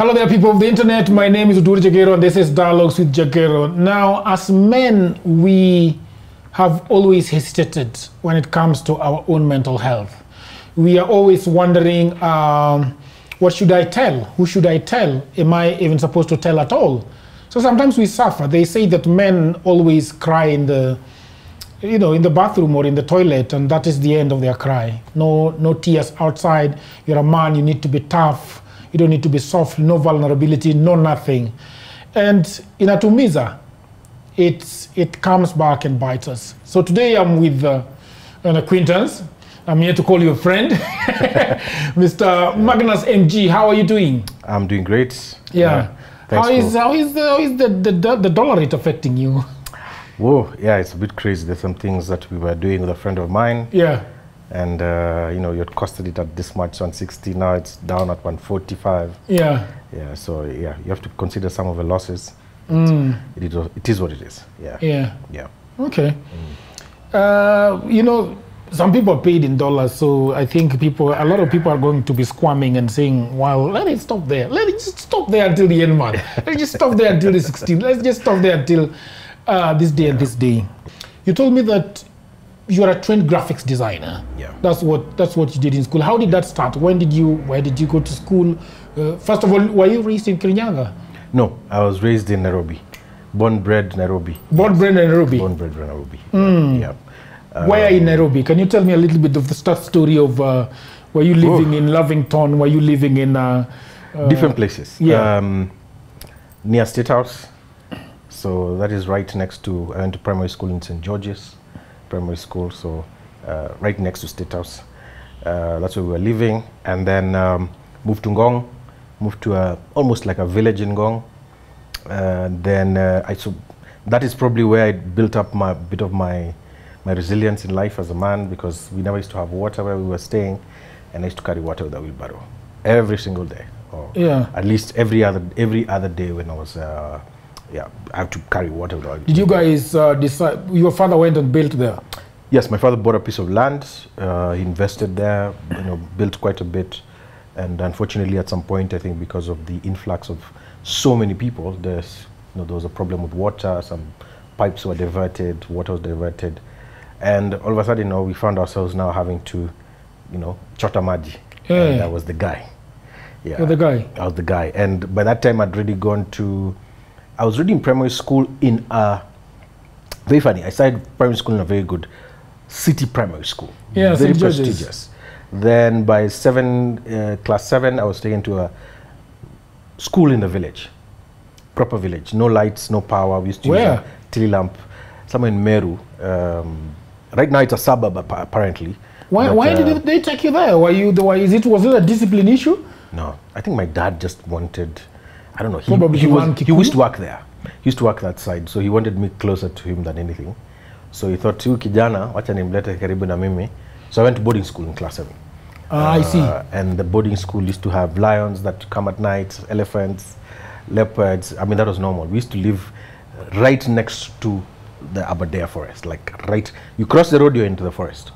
Hello there, people of the internet. My name is Uduri Jagero, and this is Dialogues with Jagero. Now, as men, we have always hesitated when it comes to our own mental health. We are always wondering, what should I tell? Who should I tell? Am I even supposed to tell at all? So sometimes we suffer. They say that men always cry in the bathroom or in the toilet, and that is the end of their cry. No tears outside. You're a man, you need to be tough. You don't need to be soft, no vulnerability, no nothing. And in Atumiza, it comes back and bites us. So today I'm with an acquaintance. I'm here to call you a friend. Mr. Magnus MG, how are you doing? I'm doing great. Yeah. How is the dollar rate affecting you? Whoa, yeah, it's a bit crazy. There's some things that we were doing with a friend of mine. Yeah. And, you had costed it at this much, 160. Now it's down at 145. Yeah. Yeah, so, yeah, you have to consider some of the losses. It is what it is. Yeah. Yeah. Yeah. Okay. Some people are paid in dollars, so I think a lot of people are going to be squirming and saying, well, let it stop there. Let it just stop there until the end month. Let's just stop there until the 16th. Let's just stop there until this day and this day. You told me that you are a trained graphics designer. Yeah. That's what you did in school. How did that start? Where did you go to school? First of all, were you raised in Kenyan? No, I was raised in Nairobi. Born, bred Nairobi. Born, bred Nairobi? Born, bred Nairobi. Yeah. Where in Nairobi? Can you tell me a little bit of the start story of were you living in Lavington? Were you living in different places? Yeah. Near State House. So that is right next to, I went to primary school in St. George's Primary School, so right next to State House. That's where we were living, and then moved to Ngong, moved to almost like a village in Ngong. Then that is probably where I built up a bit of my resilience in life as a man, because we never used to have water where we were staying, and I used to carry water with a wheelbarrow every single day, or at least every other day when I was I have to carry water with a wheelbarrow. Did you guys decide, your father went and built there? Yes, my father bought a piece of land, he invested there, built quite a bit, and unfortunately at some point, I think because of the influx of so many people, there was a problem with water, some pipes were diverted, water was diverted, and all of a sudden, we found ourselves now having to, chota maji. Yeah. And I was the guy. Yeah. You're the guy? I was the guy. And by that time, I was already in primary school in very funny, I started primary school in a very good city primary school. Yeah, very St. George's. Prestigious. Then by class 7, I was taken to a school in the village. Proper village. No lights, no power. We used to use a tili lamp. Somewhere in Meru. Right now it's a suburb apparently. Why did they take you there? Was it a discipline issue? No, I think my dad just wanted, I don't know, he used to work there. He used to work that side, so he wanted me closer to him than anything. So he thought, kijana, wacha nimlete karibu na mimi. So I went to boarding school in class 7. I see. And the boarding school used to have lions that come at night, elephants, leopards. I mean, that was normal. We used to live right next to the Aberdare forest, you cross the road, you're into the forest,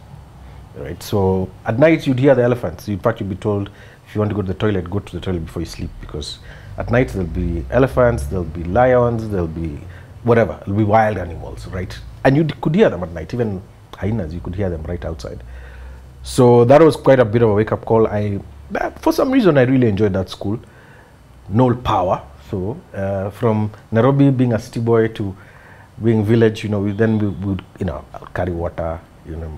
right? So at night you'd hear the elephants. In fact, you'd be told, if you want to go to the toilet, go to the toilet before you sleep, because at night there'll be elephants, there'll be lions, there'll be whatever, there'll be wild animals, right? And you could hear them at night, even hyenas, you could hear them right outside. So that was quite a bit of a wake-up call. For some reason, I really enjoyed that school. No power, so from Nairobi being a city boy to being village, we would carry water,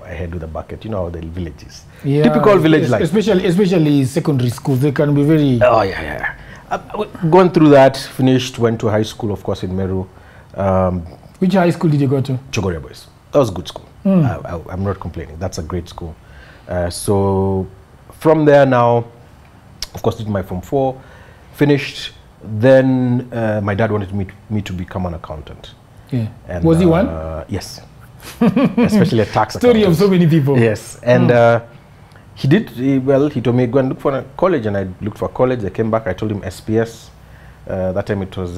ahead with a bucket. You know how the village is. Yeah, typical village life. Especially secondary schools, they can be very... Oh, yeah. Gone through that, finished, went to high school, of course, in Meru. Which high school did you go to? Chogoria Boys. That was a good school. I'm not complaining. That's a great school. So from there now, of course, did my Form 4, finished. Then my dad wanted me to become an accountant. Yeah. And was he one? Yes. Especially a tax story accountant. Of so many people. Yes. And he did, he told me, go and look for a college. And I looked for a college. I came back. I told him SPS. That time it was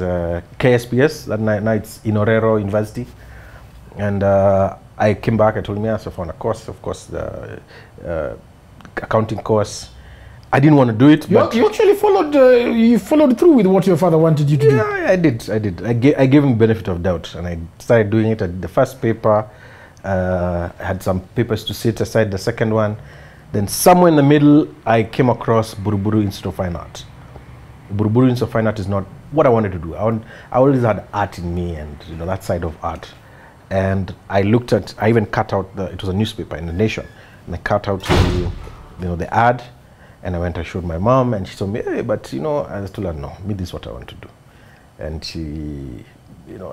KSPS. That now it's Inorero University. And I came back. I told him, yes, I found a course, of course, the accounting course. I didn't want to do it. You actually followed through with what your father wanted you to do. Yeah, I did. I gave him benefit of doubt, and I started doing it. At the first paper, I had some papers to sit aside. The second one, then somewhere in the middle, I came across Buruburu Institute of Fine Art. Buruburu Institute of Fine Art is not what I wanted to do. I always had art in me, and that side of art. And I even cut out it was a newspaper in the Nation, and I cut out the ad. And I went and showed my mom, and she told me, hey, but I told her, no, this is what I want to do. And she,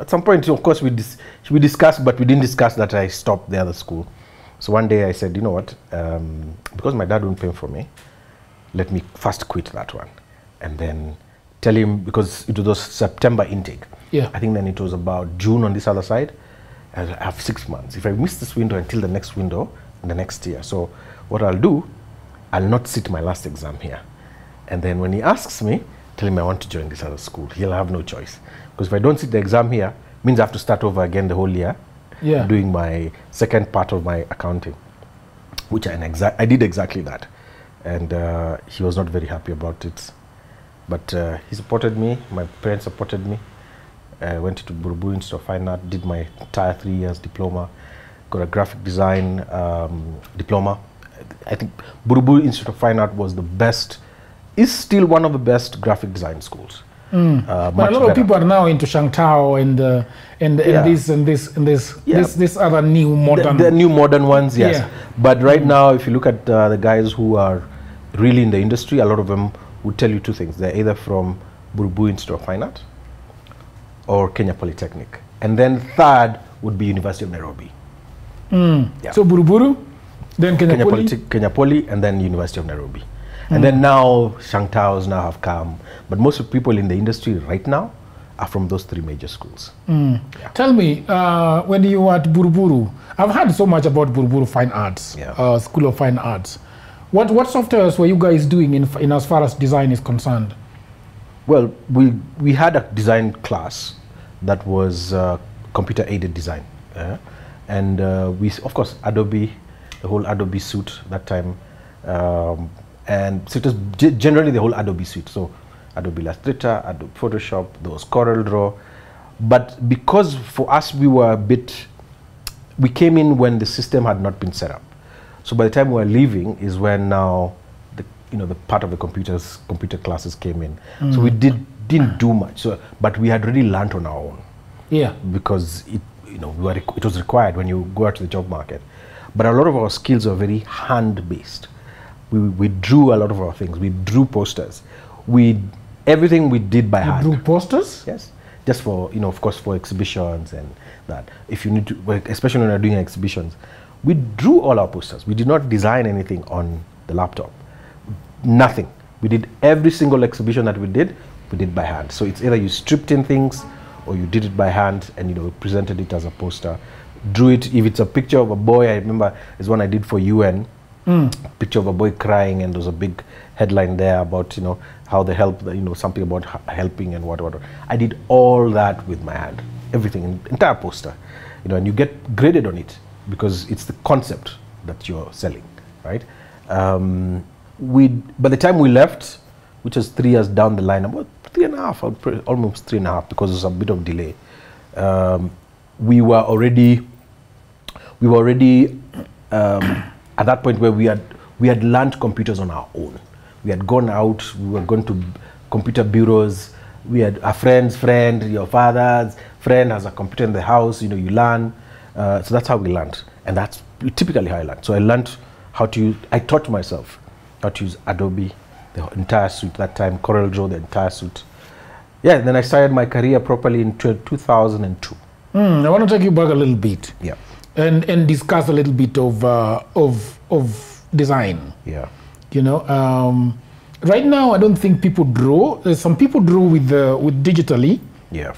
at some point, of course, we discussed, but we didn't discuss that I stopped the other school. So one day I said, you know what, because my dad wouldn't pay for me, let me first quit that one. And then tell him, because it was September intake. Yeah. I think then it was about June on this other side. I have 6 months. If I miss this window until the next window, in the next year. So what I'll do, I'll not sit my last exam here. And then when he asks me, tell him I want to join this other school. He'll have no choice. Because if I don't sit the exam here, means I have to start over again the whole year, doing my second part of my accounting, which I did exactly that. And he was not very happy about it. But he supported me, my parents supported me. I went to Buruburu Institute of Fine Art, did my entire 3 years diploma, got a graphic design diploma. I think Buruburu Institute of Fine Art was the best, is still one of the best graphic design schools. But a lot of people are now into Shangtao and this other new modern. The new modern ones, yes. Yeah. But right now, if you look at the guys who are really in the industry, a lot of them would tell you two things. They're either from Buruburu Institute of Fine Art or Kenya Polytechnic. And then third would be University of Nairobi. Yeah. So Buruburu? Then Kenya Poly, and then University of Nairobi. And then now, Shangtaos now have come. But most of the people in the industry right now are from those three major schools. Yeah. Tell me, when you were at Buruburu, I've heard so much about Buruburu Fine Arts, School of Fine Arts. What softwares were you guys doing in as far as design is concerned? Well, we had a design class that was computer-aided design. And we, of course, Adobe, the whole Adobe suite that time, and so it was generally the whole Adobe suite. So Adobe Illustrator, Adobe Photoshop, there was CorelDRAW. But because for us we came in when the system had not been set up. So by the time we were leaving is when now the part of the computer classes came in. So we didn't do much. So but we had already learned on our own. Yeah. Because it was required when you go out to the job market. But a lot of our skills were very hand-based. We drew a lot of our things. We drew posters. Everything we did by hand. Drew posters? Yes. Just for, of course, for exhibitions and that. If you need to, especially when you're doing exhibitions, we drew all our posters. We did not design anything on the laptop. Nothing. We did every single exhibition that we did by hand. So it's either you stripped in things or you did it by hand and we presented it as a poster. Drew it. If it's a picture of a boy, I remember is one I did for UN. Picture of a boy crying, and there was a big headline there about how they help, something about helping and what. I did all that with my hand, everything, entire poster, and you get graded on it because it's the concept that you're selling, right? By the time we left, which was 3 years down the line, about 3.5, almost 3.5, because there's a bit of delay. We were already at that point where we had learned computers on our own. We had gone out, we were going to computer bureaus. We had a friend's friend, your father's friend has a computer in the house, you learn. So that's how we learned. And that's typically how I learned. So I learned I taught myself how to use Adobe, the entire suite that time, CorelDRAW, the entire suite. Yeah, then I started my career properly in 2002. I want to take you back a little bit. Yeah. And discuss a little bit of design. Yeah. Right now I don't think people draw. Some people draw with digitally. Yeah.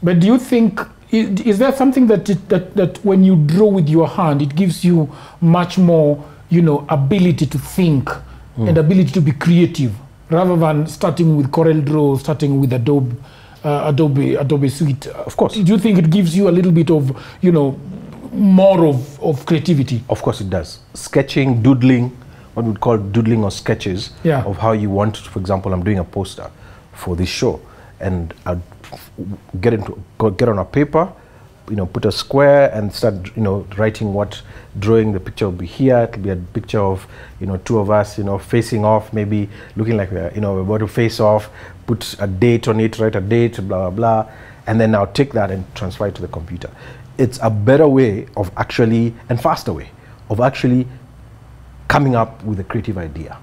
But do you think is there something that when you draw with your hand, it gives you much more ability to think and ability to be creative rather than starting with CorelDRAW, starting with Adobe Suite? Of course. Do you think it gives you a little bit of more of creativity? Of course it does. Sketching, doodling, what we'd call doodling or sketches Yeah. of how you want. For example, I'm doing a poster for this show, and I'd get on a paper, put a square and start, writing what drawing the picture will be here. It'll be a picture of, two of us, facing off, maybe looking like we're, we're about to face off, put a date on it, write a date, blah, blah, blah. And then I'll take that and transfer it to the computer. It's a better way of actually, and faster way, of actually coming up with a creative idea,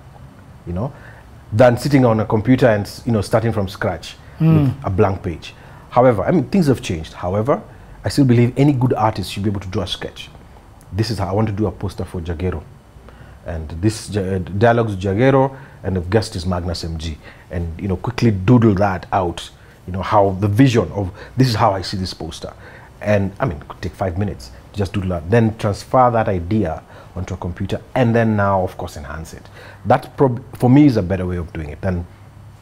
than sitting on a computer and, starting from scratch with a blank page. However, things have changed. However, I still believe any good artist should be able to draw a sketch. This is how I want to do a poster for Jagero. And this dialogues with Jagero, and the guest is Magnus MG. And, quickly doodle that out, how the vision of, this is how I see this poster. And, it could take 5 minutes to just doodle that. Then transfer that idea onto a computer, and then now, of course, enhance it. That, for me, is a better way of doing it than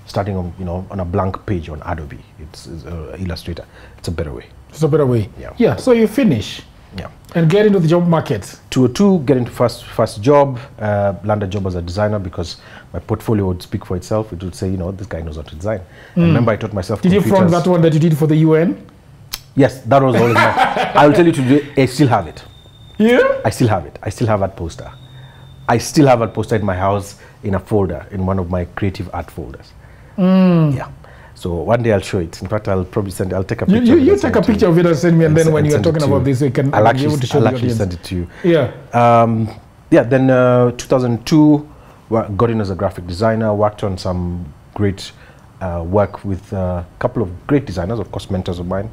starting on, on a blank page on Adobe. It's Illustrator. It's a better way. It's a better way. Yeah. Yeah. So you finish. Yeah. And get into the job market. 202, get into first job, land a job as a designer, because my portfolio would speak for itself. It would say, this guy knows how to design. And remember, I taught myself Did you front that one that you did for the UN? Yes, that was always my. I will tell you today, I still have it. Yeah? I still have it. I still have that poster. I still have that poster in my house in a folder, in one of my creative art folders. Yeah. So one day I'll show it. In fact, I'll probably send. I'll take a picture. You take a picture of it and send me, and then when you're talking about this, we can. I'll actually, be able to show I'll actually send it to you. Yeah. Yeah. Then 2002, got in as a graphic designer. Worked on some great work with a couple of great designers, of course, mentors of mine.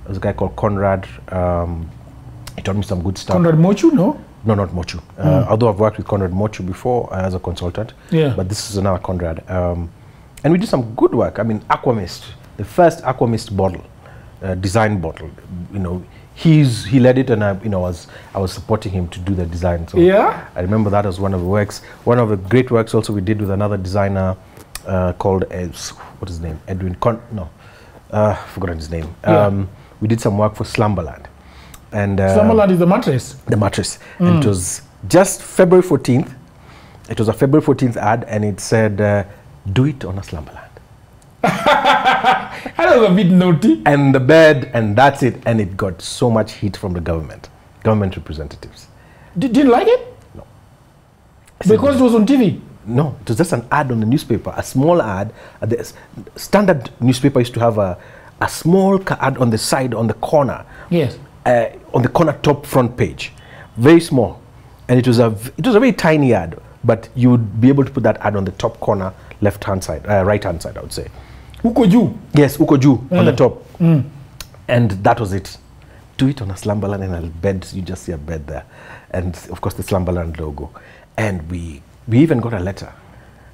There's a guy called Conrad. He taught me some good stuff. Conrad Mochu, no? No, not Mochu. Although I've worked with Conrad Mochu before as a consultant. Yeah. But this is another Conrad. And we did some good work. Aquamist, the first Aquamist bottle, design bottle. He led it, and I was supporting him to do the design. So yeah. I remember that as one of the works. One of the great works also we did with another designer called what is his name? Edwin. Forgotten his name. Yeah. We did some work for Slumberland. And Slumberland is the mattress. The mattress. And it was just February 14th. It was a February 14th ad, and it said, "Do it on a Slumberland." That was a bit naughty. And the bed, and that's it. And it got so much heat from the government representatives. Didn't like it? No. Because it was on TV? No, it was just an ad on the newspaper, a small ad. The standard newspaper used to have a small ad on the side, on the corner. Yes. On the corner top front page, very small, and it was a very tiny ad. But you would be able to put that ad on the top corner, left hand side, right hand side, I would say. Ukoju. Yes, Ukoju on the top, and that was it. Do it on a Slumberland, and a bed. You just see a bed there, and of course the Slumberland logo. And we even got a letter,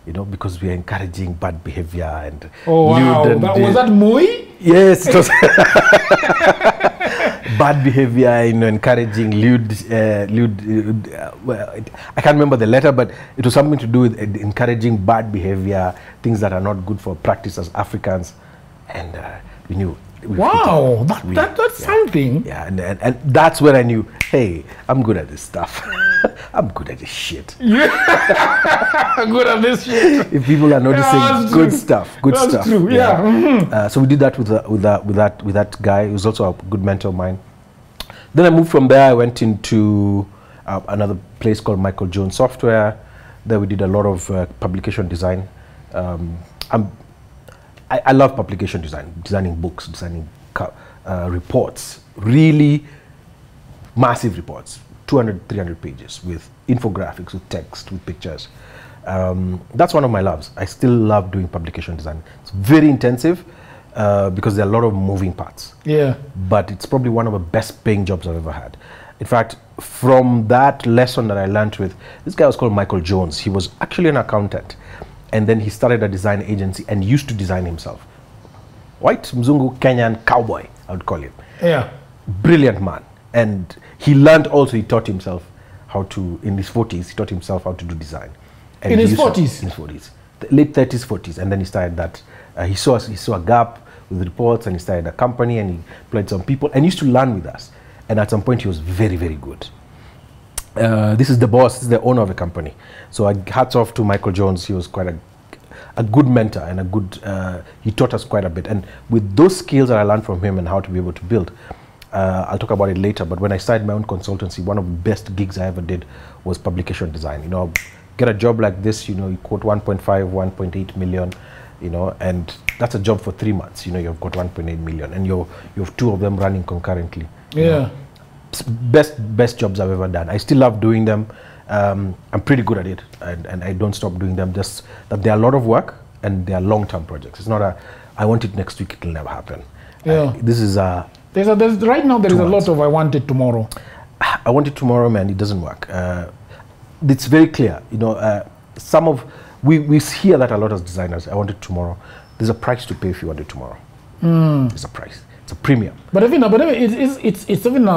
because we are encouraging bad behavior and. Oh wow! Was that Moi? Yes, it was. Bad behavior, encouraging lewd. I can't remember the letter, but it was something to do with encouraging bad behavior, things that are not good for practice as Africans, and we knew. Wow, that's something. Yeah, and that's when I knew, hey, I'm good at this stuff. I'm good at this shit. Yeah, I'm good at this shit. If people are noticing good stuff, that's true. Yeah. So we did that with that guy. He was also a good mentor of mine. Then I moved from there. I went into another place called Michael Jones Software. There we did a lot of publication design. I love publication design, designing books, designing reports, really massive reports, 200, 300 pages with infographics, with text, with pictures. That's one of my loves. I still love doing publication design. It's very intensive because there are a lot of moving parts. Yeah. But it's probably one of the best paying jobs I've ever had. In fact, from that lesson that I learned with, this guy was called Michael Jones. He was actually an accountant. And then he started a design agency and used to design himself. White, Mzungu, Kenyan, cowboy, I would call him. Yeah. Brilliant man. And he learned also, he taught himself how to, in his 40s, he taught himself how to do design. And in his 40s? In his 40s. Late 30s, 40s. And then he started that. He saw a gap with reports, and he started a company, and he employed some people and used to learn with us. And at some point, he was very, very good. This is the boss, this is the owner of the company. So hats off to Michael Jones. He was quite a good mentor and a good, he taught us quite a bit. And with those skills that I learned from him and how to be able to build, I'll talk about it later, but when I started my own consultancy, one of the best gigs I ever did was publication design. You know, get a job like this, you know, you quote 1.5, 1.8 million, you know, and that's a job for 3 months. You know, you've got 1.8 million and you have 2 of them running concurrently. Yeah. You know? Best jobs I've ever done. I still love doing them. I'm pretty good at it, and I don't stop doing them. Just that they're a lot of work and they are long-term projects. It's not I want it next week, it'll never happen. Yeah. This is right now there is a lot of I want it tomorrow. I want it tomorrow, man. It doesn't work. It's very clear. You know, we hear that a lot as designers. I want it tomorrow. There's a price to pay if you want it tomorrow. There's a price. It's a premium. But even it's even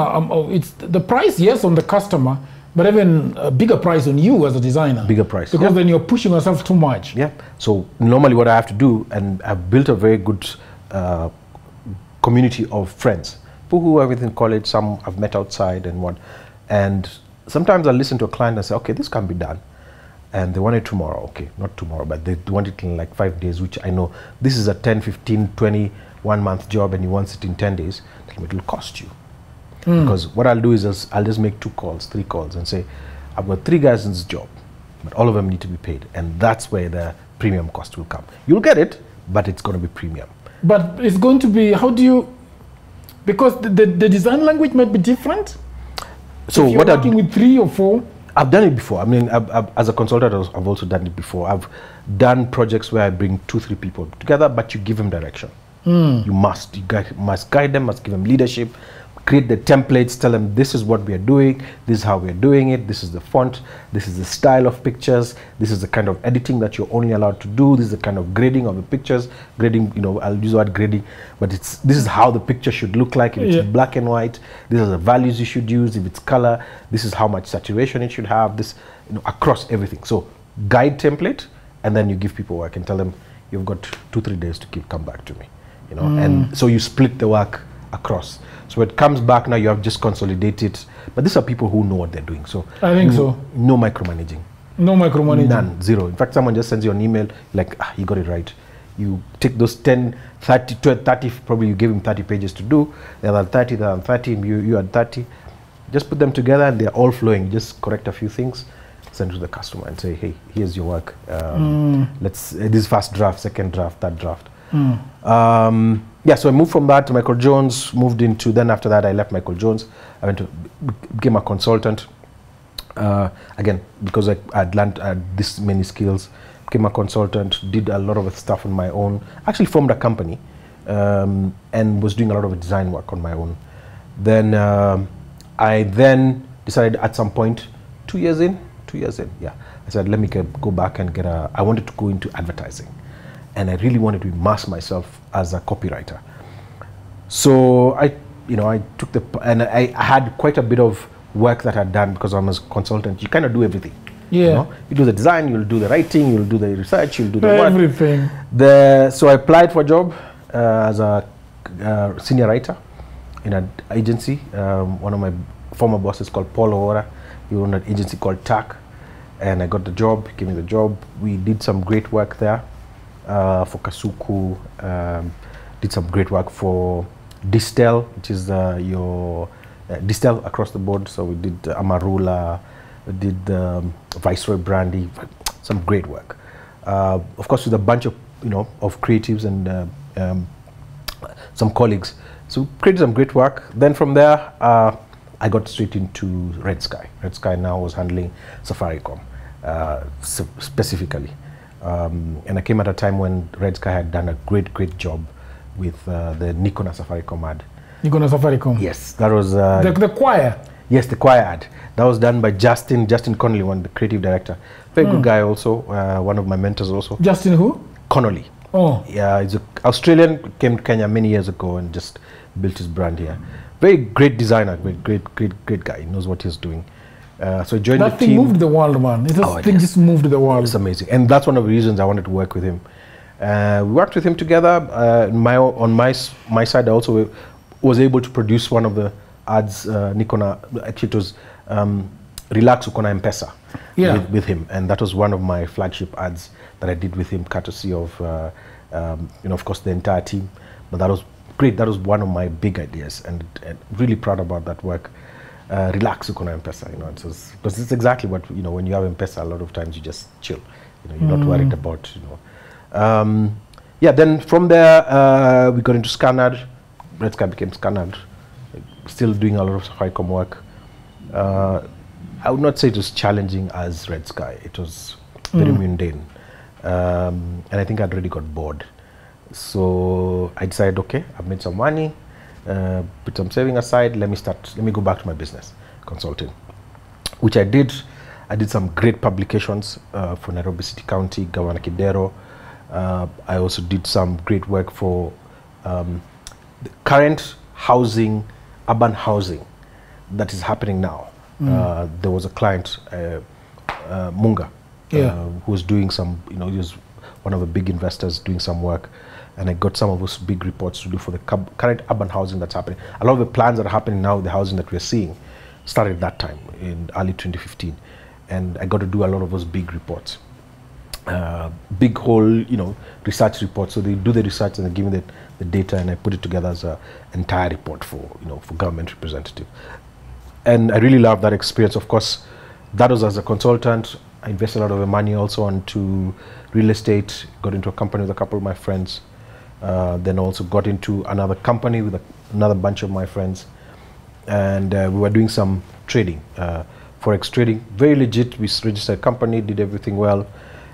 it's the price, yes, on the customer, but even a bigger price on you as a designer. Bigger price. Because then you're pushing yourself too much. Yeah. So normally what I have to do, and I've built a very good community of friends, people who are within college, some I've met outside and sometimes I listen to a client and say, okay, this can be done. And they want it tomorrow. Okay, not tomorrow, but they want it in like 5 days, which I know this is a 10, 15, 20, 1 month job and he wants it in 10 days, it will cost you. Because what I'll do is I'll just make 2 calls, 3 calls and say, I've got 3 guys in this job, but all of them need to be paid. And that's where the premium cost will come. You'll get it, but it's going to be premium. But it's going to be, how do you, because the design language might be different. So if you're working with 3 or 4. I've done it before. I mean, as a consultant, I've also done it before. I've done projects where I bring 2, 3 people together, but you give them direction. You must guide them, must give them leadership, create the templates, tell them this is what we are doing, this is how we are doing it, this is the font, this is the style of pictures, this is the kind of editing that you're only allowed to do, this is the kind of grading of the pictures. Grading, you know, I'll use the word grading, but this is how the picture should look like. If it's black and white, these are the values you should use. If it's color, this is how much saturation it should have, this, you know, across everything. So guide template, and then you give people work and tell them you've got 2, 3 days to come back to me. You know, and so you split the work across. So it comes back now, you have just consolidated. But these are people who know what they're doing. So I think so. No micromanaging. No micromanaging. None, 0. In fact, someone just sends you an email like, you got it right. You take those 10, 30, 30, probably you gave him 30 pages to do. The other 30, the other 30, you had 30. Just put them together and they're all flowing. Just correct a few things, send to the customer and say, hey, here's your work. Let's this first draft, second draft, third draft. Yeah, so I moved from that to Michael Jones, moved into, then after that I left Michael Jones. I went to, became a consultant. Again, because I'd learned this many skills, became a consultant, did a lot of stuff on my own, actually formed a company and was doing a lot of design work on my own. Then I then decided at some point, 2 years in, yeah, I said, let me go back and I wanted to go into advertising. And I really wanted to immerse myself as a copywriter. So I took and I had quite a bit of work that I'd done because I'm a consultant. You kind of do everything. Yeah. You know? You do the design, you'll do the writing, you'll do the research, you'll do the everything. So I applied for a job as a senior writer in an agency. One of my former bosses called Paul Ora. He owned an agency called TAC. And I got the job, gave me the job. We did some great work there. For Kasuku, did some great work for Distel, which is your Distel across the board. So we did Amarula, we did Viceroy Brandy, some great work. Of course, with a bunch of of creatives and some colleagues. So created some great work. Then from there, I got straight into Red Sky. Red Sky now was handling Safaricom specifically. And I came at a time when Red Sky had done a great job with the Nikon Safaricom ad. Nikon Safaricom? Yes, that was... the choir? Yes, the choir ad. That was done by Justin Connolly, the creative director. Very good guy also, one of my mentors also. Justin who? Connolly. Oh. Yeah, he's an Australian, came to Kenya many years ago and just built his brand here. Very great designer, great guy. He knows what he's doing. So I joined the team. That thing moved the world, man. Just moved the world. It's amazing. And that's one of the reasons I wanted to work with him. We worked with him together. On my side, I also was able to produce one of the ads, Nikon, actually it was Relax Ukona M-Pesa Yeah. with him, and that was one of my flagship ads that I did with him, courtesy of of course the entire team. But that was great. That was one of my big ideas, and really proud about that work. Relax Ukona M-Pesa, because it's exactly what when you have M-Pesa, a lot of times you just chill. You're not worried about yeah. Then from there we got into Scanner. Red Sky became Scanner. Still doing a lot of Safaricom work. I would not say it was challenging as Red Sky. It was very mundane. And I think I'd already got bored. So I decided, okay, I've made some money, put some saving aside, let me go back to my business, consulting. Which I did. I did some great publications for Nairobi City County, Governor Kidero. I also did some great work for the current housing, urban housing that is happening now. There was a client, Munga, who was doing some, he was one of the big investors doing some work, and I got some of those big reports to do for the current urban housing that's happening. A lot of the plans that are happening now, the housing that we're seeing, started that time in early 2015, and I got to do a lot of those big reports. Big whole, research reports. So they do the research and they give me the data, and I put it together as an entire report for, for government representative. And I really loved that experience. Of course, that was as a consultant. I invested a lot of the money also onto real estate, got into a company with a couple of my friends, then also got into another company with another bunch of my friends. And we were doing some trading, Forex trading, very legit. We registered a company, did everything well.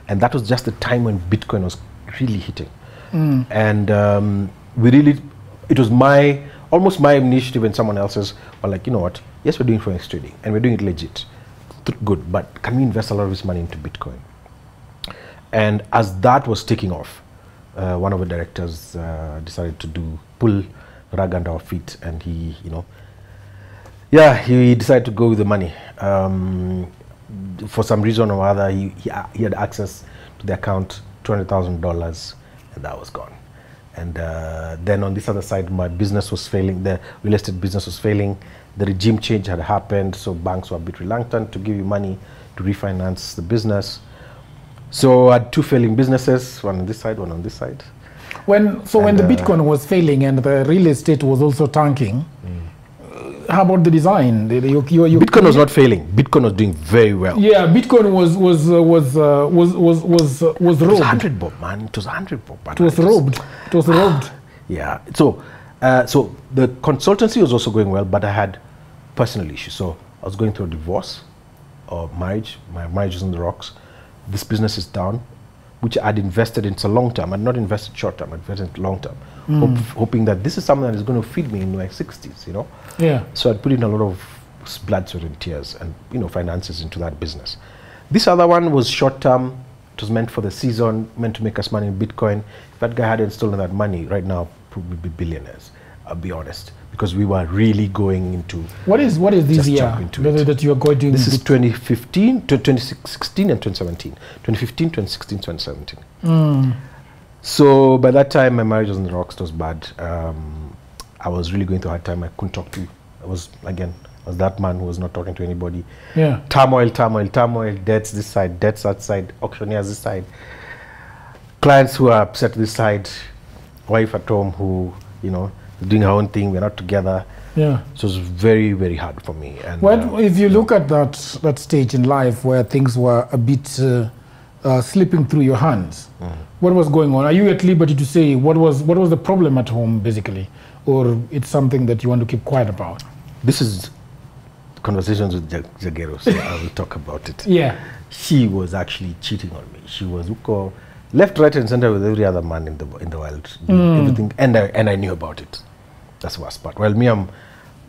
And that was just the time when Bitcoin was really hitting. And it was almost my initiative and someone else's were like, you know what, yes, we're doing Forex trading and we're doing it legit, good, but can we invest a lot of this money into Bitcoin? And as that was taking off, one of the directors decided to pull the rug under our feet, and he decided to go with the money. For some reason or other, he had access to the account, $200,000, and that was gone. And then on this other side, my business was failing. The real estate business was failing. The regime change had happened, so banks were a bit reluctant to give you money to refinance the business. So I had two failing businesses, one on this side, one on this side. When the Bitcoin was failing and the real estate was also tanking, how about the design? Bitcoin was not failing. Bitcoin was doing very well. Yeah, Bitcoin was robbed. It was 100 bob, man. It was 100 bob. It was robbed. It was robbed. Yeah. So the consultancy was also going well, but I had personal issues. So I was going through a divorce or marriage. My marriage is on the rocks. This business is down, which I'd invested in. It's a long term. I'd not invested short term. I'd invested long term, hoping that this is something that is going to feed me in my 60s. Yeah. So I'd put in a lot of blood, sweat, and tears, and finances into that business. This other one was short term. It was meant for the season, meant to make us money in Bitcoin. If that guy hadn't stolen that money, right now we'd be billionaires. I'll be honest, because we were really going into. What is this year that you are going to? This is 2015, 2016, and 2017. 2015, 2016, 2017. So by that time, my marriage was on the rocks. It was bad. I was really going through a hard time. I couldn't talk to. I was that man who was not talking to anybody. Yeah. Turmoil. Debts this side, debts that side, auctioneers this side, clients who are upset this side, wife at home who doing her own thing. We're not together. Yeah. So it was very, very hard for me. And if you look at that stage in life where things were a bit slipping through your hands, what was going on? Are you at liberty to say what was the problem at home, basically, or it's something that you want to keep quiet about? This is conversations with Jagero, so I will talk about it. Yeah. She was actually cheating on me. She was left, right, and center with every other man in the world, doing everything, and I knew about it. That's the worst part. Well, me, I'm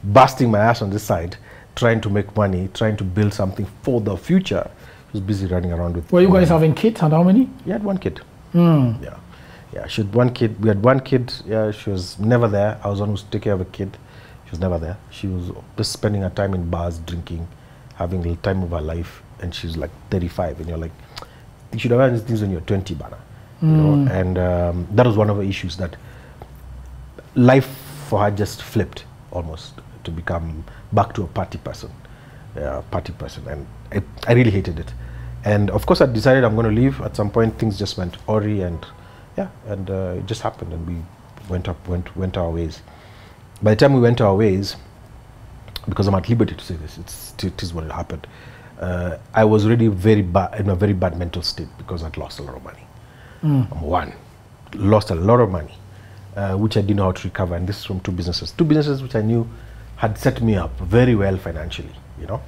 busting my ass on this side, trying to make money, trying to build something for the future. She was busy running around with. Were you guys having kids, and how many? We had one kid. Yeah. She had one kid. We had one kid. Yeah, she was never there. I was the one who took care of a kid. She was never there. She was just spending her time in bars, drinking, having the time of her life, and she's like 35, and you're like, you should have had these things when you're 20, Bana. And that was one of the issues, that life for her just flipped almost to become back to a party person. party person, and I really hated it. And of course, I decided I'm going to leave. At some point, things just went awry, and it just happened, and we went our ways. By the time we went our ways, because I'm at liberty to say this, it is what happened. I was already in a very bad mental state because I'd lost a lot of money. One, lost a lot of money, which I didn't know how to recover, and this is from two businesses which I knew had set me up very well financially. You know,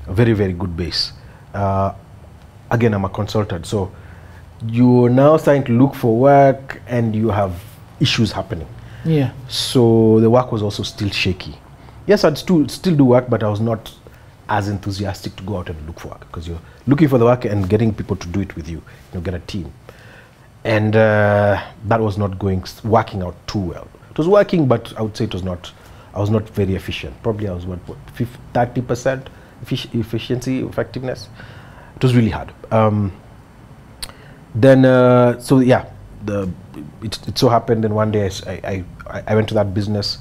a very, very good base. Again, I'm a consultant, so you're now starting to look for work and you have issues happening. Yeah. So the work was also still shaky. Yes, I'd still do work, but I was not as enthusiastic to go out and look for work, because you're looking for the work and getting people to do it with you. You get a team. And that was not working out too well. It was working, but I would say I was not very efficient. Probably I was 30% efficiency, effectiveness. It was really hard. So yeah, it so happened, and one day I went to that business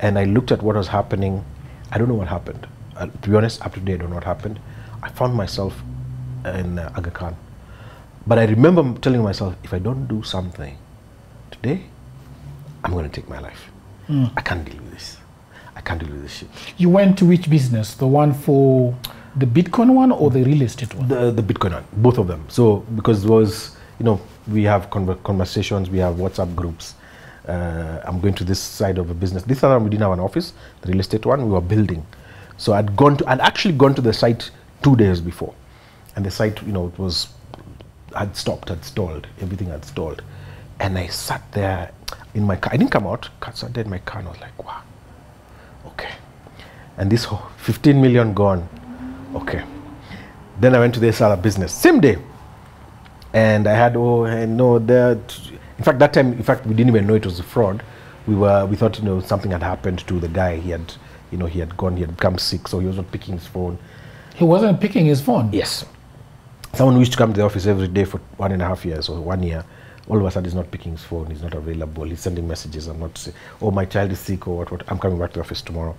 and I looked at what was happening. I don't know what happened. To be honest, up to today I don't know what happened. I found myself in Aga Khan. But I remember telling myself, if I don't do something today, I'm going to take my life. I can't deal with this. I can't deal with this shit. You went to which business? The one for the Bitcoin one or the real estate one? The Bitcoin one, both of them. So because it was, we have conversations, we have WhatsApp groups. I'm going to this side of a business. This time we didn't have an office. The real estate one, we were building. So I'd actually gone to the site 2 days before, and the site, had stalled. Everything had stalled, and I sat there in my car. I didn't come out. I sat there in my car and I was like, wow, okay. And this 15 million gone. Okay. Then I went to this other business, same day. And I had, in fact, that time, we didn't even know it was a fraud. We thought, something had happened to the guy. He had become sick, so he was not picking his phone. He wasn't picking his phone? Yes. Someone who used to come to the office every day for 1.5 years or 1 year, all of a sudden he's not picking his phone, he's not available, he's sending messages, I'm not saying, oh, my child is sick or what, I'm coming back to the office tomorrow.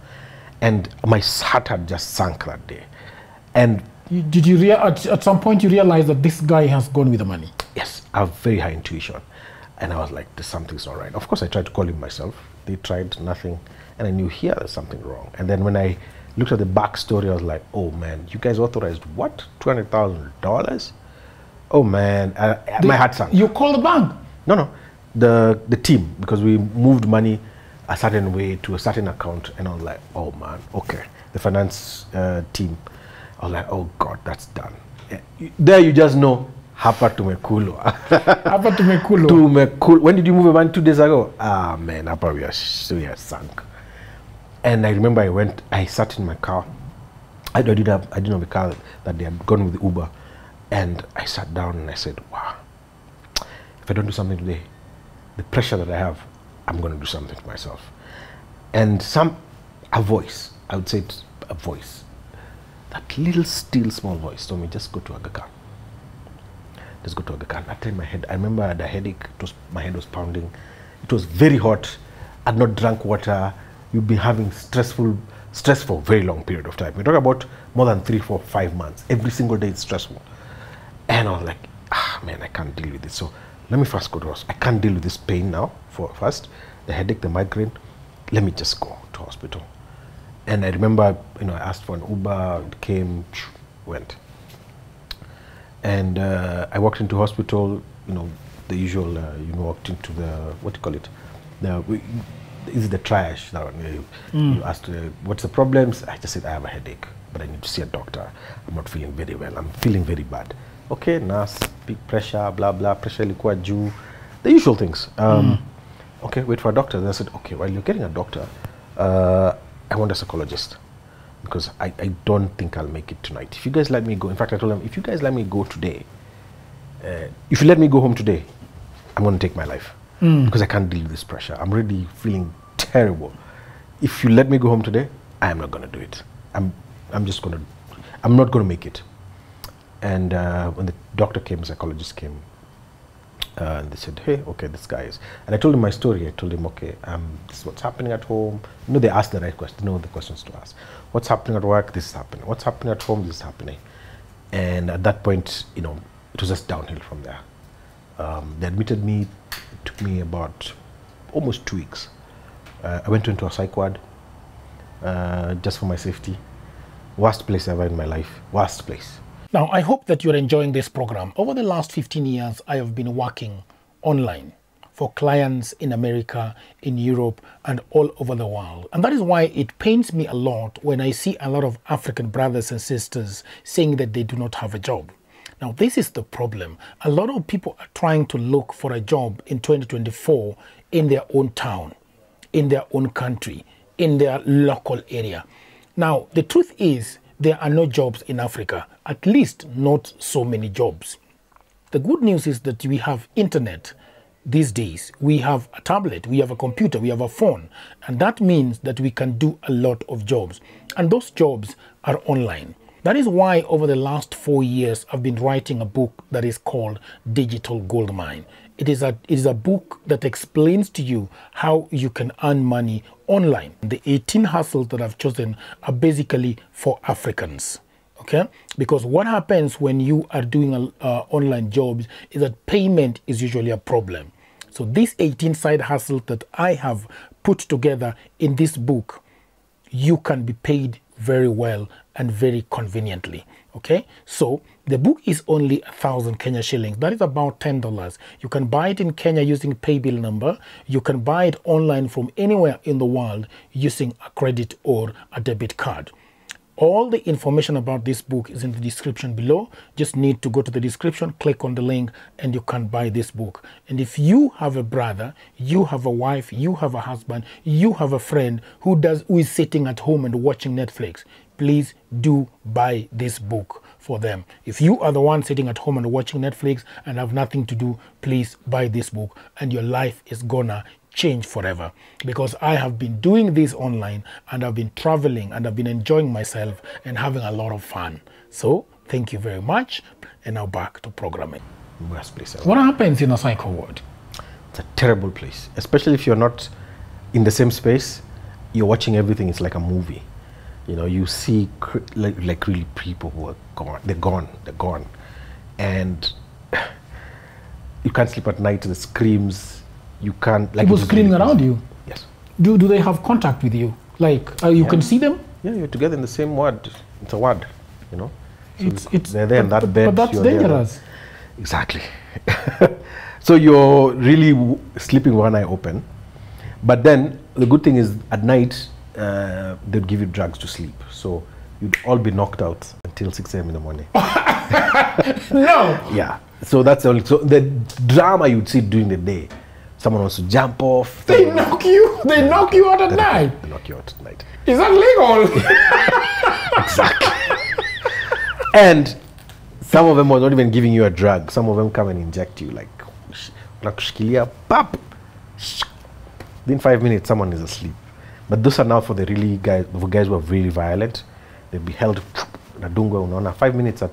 And my heart had just sunk that day. And did you at some point you realize that this guy has gone with the money? Yes, I have very high intuition. And I was like, something's not right. Of course, I tried to call him myself. They tried, nothing. And I knew here there's something wrong. And then when I looked at the backstory, I was like, oh man, you guys authorized what? $200,000? Oh man, my heart sank. You called the bank? No, the team, because we moved money a certain way to a certain account, and I was like, oh man, okay. The finance team, I was like, oh God, that's done. There you just know, hapa tumekulo. Hapa tumekulo. When did you move the money? 2 days ago? Ah man, hapa we are sunk. And I remember I sat in my car. I didn't have a car that they had gone with Uber. And I sat down and I said, wow, if I don't do something today, the pressure that I have, I'm going to do something to myself. And a voice, I would say it's a voice, that little still small voice told me, just go to Aga Khan. Just go to Aga Khan. That time I remember I had a headache, my head was pounding. It was very hot. I'd not drunk water. You'd be having stress for a very long period of time. We're talking about more than 3, 4, 5 months. Every single day it's stressful. And I was like, man, I can't deal with this. So let me first go to hospital. I can't deal with this pain now, first. The headache, the migraine. Let me just go to hospital. And I remember, I asked for an Uber, it came, went. And I walked into hospital, the usual, walked into the, what do you call it? Is it the triage? That one, you asked, what's the problems? I just said, I have a headache, but I need to see a doctor. I'm not feeling very well. I'm feeling very bad. Okay, nurse, big pressure, blah, blah, pressure ilikuwa juu. The usual things. Okay, wait for a doctor. Then I said, okay, while you're getting a doctor, I want a psychologist, because I don't think I'll make it tonight. If you guys let me go, in fact, I told them, if you guys let me go today, if you let me go home today, I'm going to take my life. Because I can't deal with this pressure. I'm really feeling terrible. If you let me go home today, I am not going to do it. I'm not going to make it. And when the doctor came, the psychologist came, And they said, hey, okay, this guy is. And I told him my story. I told him, okay, this is what's happening at home. You know, they asked the right question. They know the questions to ask. What's happening at work? This is happening. What's happening at home? This is happening. And at that point, you know, it was just downhill from there. They admitted me. It took me about almost 2 weeks. I went into a psych ward just for my safety. Worst place ever in my life. Worst place. Now, I hope that you're enjoying this program. Over the last 15 years, I have been working online for clients in America, in Europe, and all over the world. And that is why it pains me a lot when I see a lot of African brothers and sisters saying that they do not have a job. Now, this is the problem. A lot of people are trying to look for a job in 2024 in their own town, in their own country, in their local area. Now, the truth is, there are no jobs in Africa, at least not so many jobs. The good news is that we have internet these days. We have a tablet, we have a computer, we have a phone, and that means that we can do a lot of jobs. And those jobs are online. That is why over the last 4 years, I've been writing a book that is called Digital Goldmine. It is a book that explains to you how you can earn money online. The 18 hustles that I've chosen are basically for Africans, okay? Because what happens when you are doing online jobs is that payment is usually a problem. So these 18 side hustles that I have put together in this book, you can be paid very well and very conveniently. Okay, so the book is only 1,000 Kenya shillings. That is about $10. You can buy it in Kenya using paybill number. You can buy it online from anywhere in the world using a credit or a debit card. All the information about this book is in the description below. Just need to go to the description, click on the link, and you can buy this book. And if you have a brother, you have a wife, you have a husband, you have a friend who is sitting at home and watching Netflix, please do buy this book for them. If you are the one sitting at home and watching Netflix and have nothing to do, please buy this book and your life is gonna change forever. Because I have been doing this online and I've been traveling and I've been enjoying myself and having a lot of fun. So thank you very much. And now back to programming. Worst place ever. What happens in a psycho ward? It's a terrible place, especially if you're not in the same space. You're watching everything. It's like a movie. You know, you see like really people who are gone. They're gone. And you can't sleep at night. The screams, you can't. Like people screaming really around you? Yes. Do they have contact with you? Like, you can see them? Yeah, you're together in the same ward. It's a ward, you know. So it's they're there in that bed. But that's dangerous. Exactly. So you're really sleeping one eye open. But then the good thing is at night, they'd give you drugs to sleep. So you'd all be knocked out until 6 a.m. in the morning. No. Yeah. So that's the only. So the drama you'd see during the day, someone wants to jump off. They knock you. They knock you out at night. They knock you out at night. Is that legal? Exactly. And some of them are not even giving you a drug. Some of them come and inject you like, pop. Within 5 minutes, someone is asleep. But those are now for the guys who are really violent. They'll be held nadungwa unaona 5 minutes.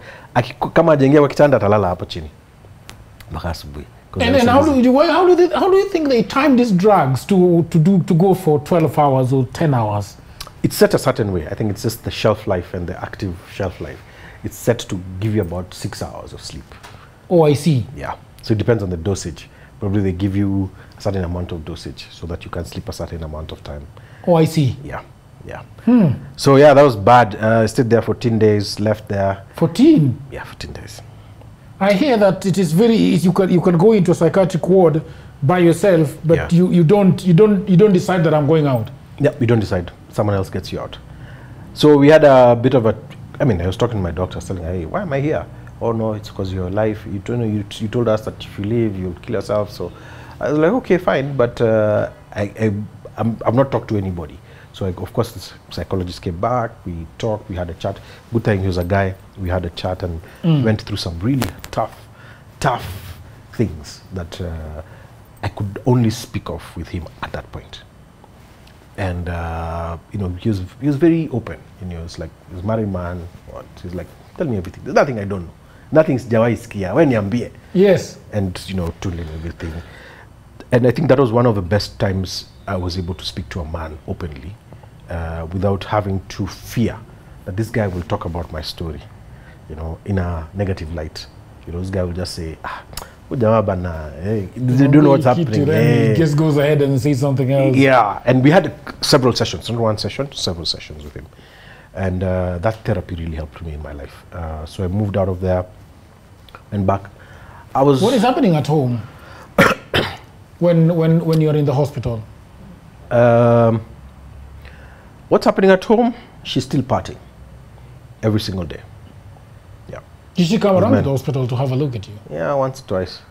Kama ajengia kwa kitanda atalala hapo chini. Mpaka asubuhi. And then how do you think they time these drugs to go for 12 hours or 10 hours? It's set a certain way. I think it's just the shelf life and the active shelf life. It's set to give you about 6 hours of sleep. Oh, I see. Yeah. So it depends on the dosage. Probably they give you a certain amount of dosage so that you can sleep a certain amount of time. Oh, I see. Yeah. So yeah, that was bad. I stayed there 14 days, left there. 14? Yeah, 14 days. I hear that it is very easy. You can go into a psychiatric ward by yourself, but yeah. you don't decide that I'm going out. Yeah, you don't decide. Someone else gets you out. So we had a bit of a. I mean, I was talking to my doctor, telling her, "Hey, why am I here? Oh no, it's because your life. You told us that if you leave, you'll kill yourself." So I was like, "Okay, fine," but I'm not talking to anybody. So of course, the psychologist came back. We talked. We had a chat. Good thing he was a guy. We had a chat and went through some really tough things that I could only speak of with him at that point. And you know, he was very open. You know, it's like he was a married man. He's like, tell me everything. There's nothing I don't know. Nothing's sijawahi sikia. Wewe niambie. Yes. And, you know, told him everything. And I think that was one of the best times I was able to speak to a man openly without having to fear that this guy will talk about my story, you know, in a negative light. You know, this guy will just say, hey, they don't know what's happening. He just goes ahead and says something else. Yeah, and we had several sessions, not one session, several sessions with him. And that therapy really helped me in my life. So I moved out of there and back. What is happening at home when you're in the hospital? What's happening at home? She's still partying every single day. Yeah. Did she come around to the hospital to have a look at you? Yeah, once or twice,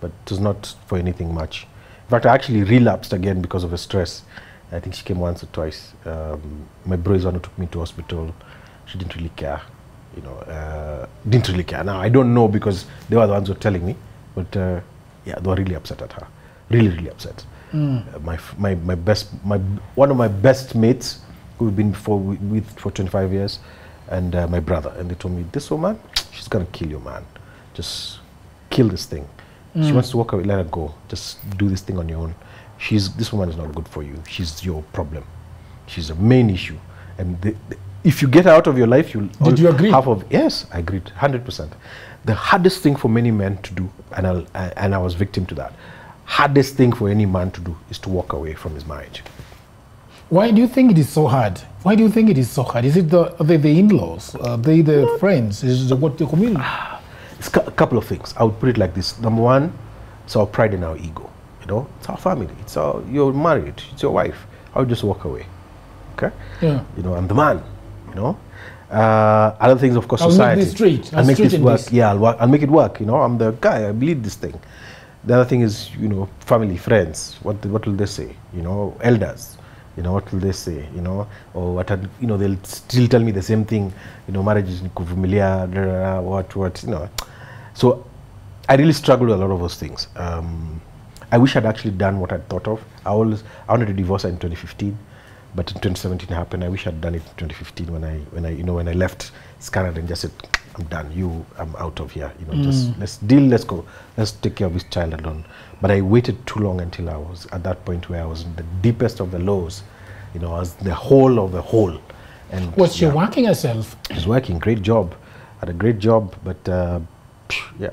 but it was not for anything much. In fact, I actually relapsed again because of the stress. I think she came once or twice. My bro is one who took me to hospital. She didn't really care, you know. Didn't really care. Now I don't know because they were the ones who were telling me, but yeah, they were really upset at her. Really, really upset. One of my best mates, who we've been with for 25 years, and my brother, and they told me, this woman, she's gonna kill you, man. Just kill this thing. She wants to walk away, let her go. Just do this thing on your own. This woman is not good for you. She's your problem. She's the main issue. And if you get her out of your life, you'll... Did you agree? Yes, I agreed, 100%. The hardest thing for many men to do, and I was victim to that, hardest thing for any man to do is to walk away from his marriage. Why do you think it is so hard? Why do you think it is so hard? Is it the in-laws? The friends? Is it what the community? It's a couple of things. I would put it like this. Number one, it's our pride and our ego. You know, it's our family. You're married. It's your wife. I would just walk away. Okay? Yeah. You know, I'm the man. You know? Other things, of course, society. I'll make this straight. I'll make this work. Yeah, I'll make it work. You know, I'm the guy. I believe this thing. The other thing is, you know, family, friends. What will they say? You know, elders. You know, what will they say? You know, or what? You know, they'll still tell me the same thing. You know, marriage is kuvumilia, what? You know, so I really struggled with a lot of those things. I wish I'd actually done what I'd thought of. I wanted to divorce her in 2015, but in 2017 happened. I wish I'd done it in 2015 when I left Canada and just said, I'm done. I'm out of here. You know, just let's deal. Let's go. Let's take care of this child alone. But I waited too long until I was at that point where I was in the deepest of the lows. You know, I was the whole of the whole. And was she working herself? She's working. Great job. Had a great job, but yeah.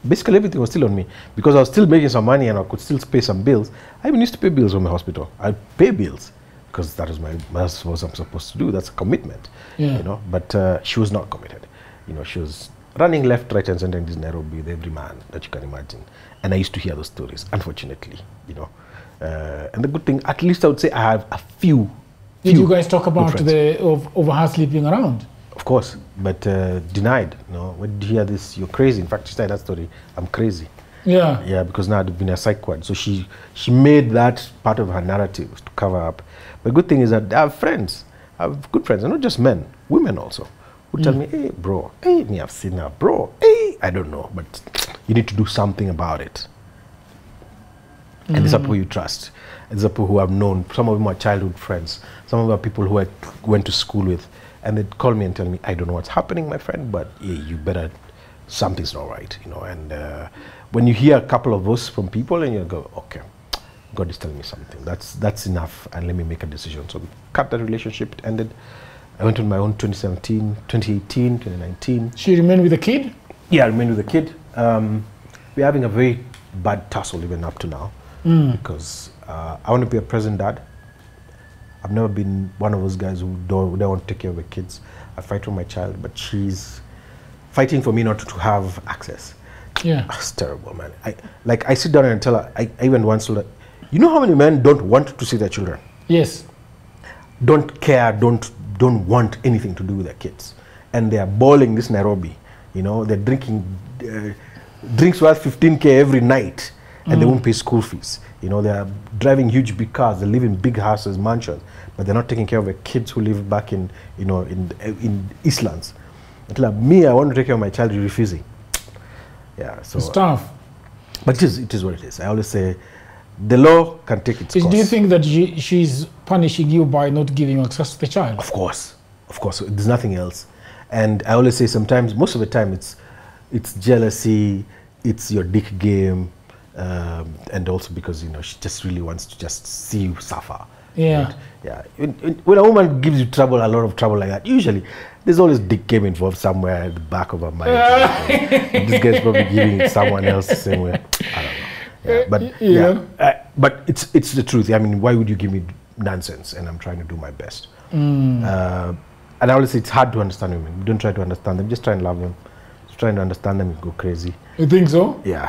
Basically, everything was still on me because I was still making some money and I could still pay some bills. I even used to pay bills from the hospital. I pay bills because that's what I'm supposed to do. That's a commitment. Yeah. You know, but she was not committed. You know, she was running left, right, and center in this Nairobi with every man that you can imagine. And I used to hear those stories, unfortunately, you know. And the good thing, at least I would say I have a few. Did you guys talk about over her sleeping around? Of course, but denied. You know, when did you hear this? You're crazy. In fact, she said that story. I'm crazy. Yeah. Yeah, because now I've been a psych ward. So she made that part of her narrative to cover up. But the good thing is that I have friends. I have good friends, and not just men, women also, who tell me, hey, bro, hey, me, I've seen her, bro, hey, I don't know, but you need to do something about it. And these are people you trust. These are people who I've known. Some of them are childhood friends. Some of them are people who I went to school with. And they'd call me and tell me, I don't know what's happening, my friend, but yeah, you better, something's not right, you know. And when you hear a couple of those from people and you go, okay, God is telling me something. That's enough, and let me make a decision. So we cut that relationship, it ended. I went on my own 2017, 2018, 2019. She remained with the kid? Yeah, I remained with the kid. We're having a very bad tussle even up to now because I want to be a present dad. I've never been one of those guys who don't want to take care of the kids. I fight for my child, but she's fighting for me not to have access. Yeah. It's terrible, man. I sit down and tell her, I even once told her, you know how many men don't want to see their children? Yes. Don't care, don't want anything to do with their kids. And they are bawling this Nairobi. You know, they're drinking drinks worth 15K every night, and they won't pay school fees. You know, they are driving huge big cars, they live in big houses, mansions, but they're not taking care of their kids who live back in, you know, in Eastlands. Like me, I want to take care of my child, you're refusing. Yeah, so it's tough. But it is what it is. I always say, the law can take its course. Do you think that she's punishing you by not giving you access to the child? Of course, there's nothing else. And I always say sometimes, most of the time, it's it's jealousy, it's your dick game, and also because, you know, she just really wants to just see you suffer. Yeah. Right? Yeah. When a woman gives you trouble, a lot of trouble like that, usually there's always dick game involved somewhere at the back of her mind. This guy's probably giving it someone else the same way. I don't know. Yeah, but yeah, but it's the truth. I mean, why would you give me nonsense? And I'm trying to do my best. And I always say it's hard to understand women. Don't try to understand them. Just try and love them. Just trying to understand them, you go crazy. You think so? Yeah.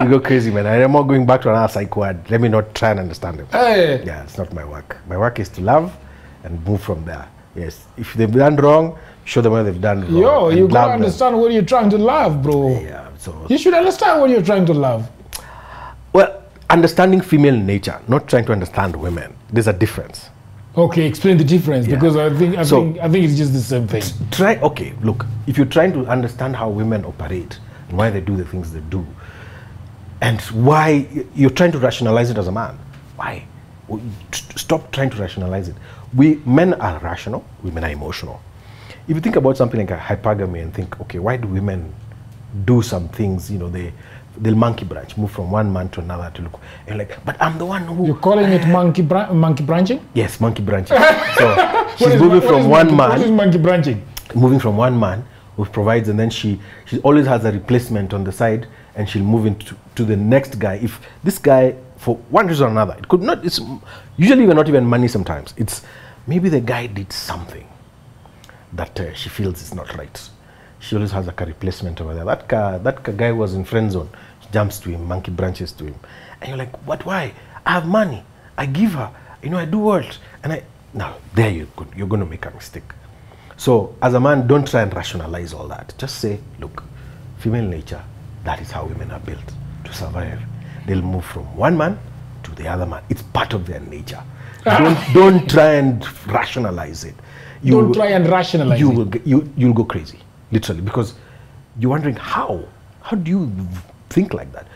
You go crazy, man. I'm not going back to another psych ward. Let me not try and understand them. Hey. Yeah, it's not my work. My work is to love and move from there. Yes. If they've done wrong, show them what they've done wrong. Yo, you gotta understand what you're trying to love, bro. Yeah. So you should understand what you're trying to love. Well, understanding female nature, not trying to understand women. There's a difference. Okay, explain the difference, because I think it's just the same thing. Okay, look, if you're trying to understand how women operate and why they do the things they do, and why you're trying to rationalize it as a man, why? Stop trying to rationalize it. Men are rational, women are emotional. If you think about something like a hypergamy and think, okay, why do women do some things, you know, they'll monkey branch, move from one man to another to look, and like, but I'm the one who... You're calling it monkey branching? Yes, monkey branching. So she's moving from one man. What is monkey branching? Moving from one man who provides, and then she always has a replacement on the side, and she'll move into the next guy. If this guy, for one reason or another, it could not, it's usually even not even money sometimes. It's maybe the guy did something that she feels is not right. She always has like a replacement over there. That guy was in friend zone. She jumps to him, monkey branches to him. And you're like, what, why? I have money. I give her. You know, I do what? And now, there you're going to make a mistake. So, as a man, don't try and rationalize all that. Just say, look, female nature, that is how women are built to survive. They'll move from one man to the other man. It's part of their nature. Don't try and rationalize it. Don't try and rationalize it. You'll go crazy. Literally, because you're wondering how do you think like that?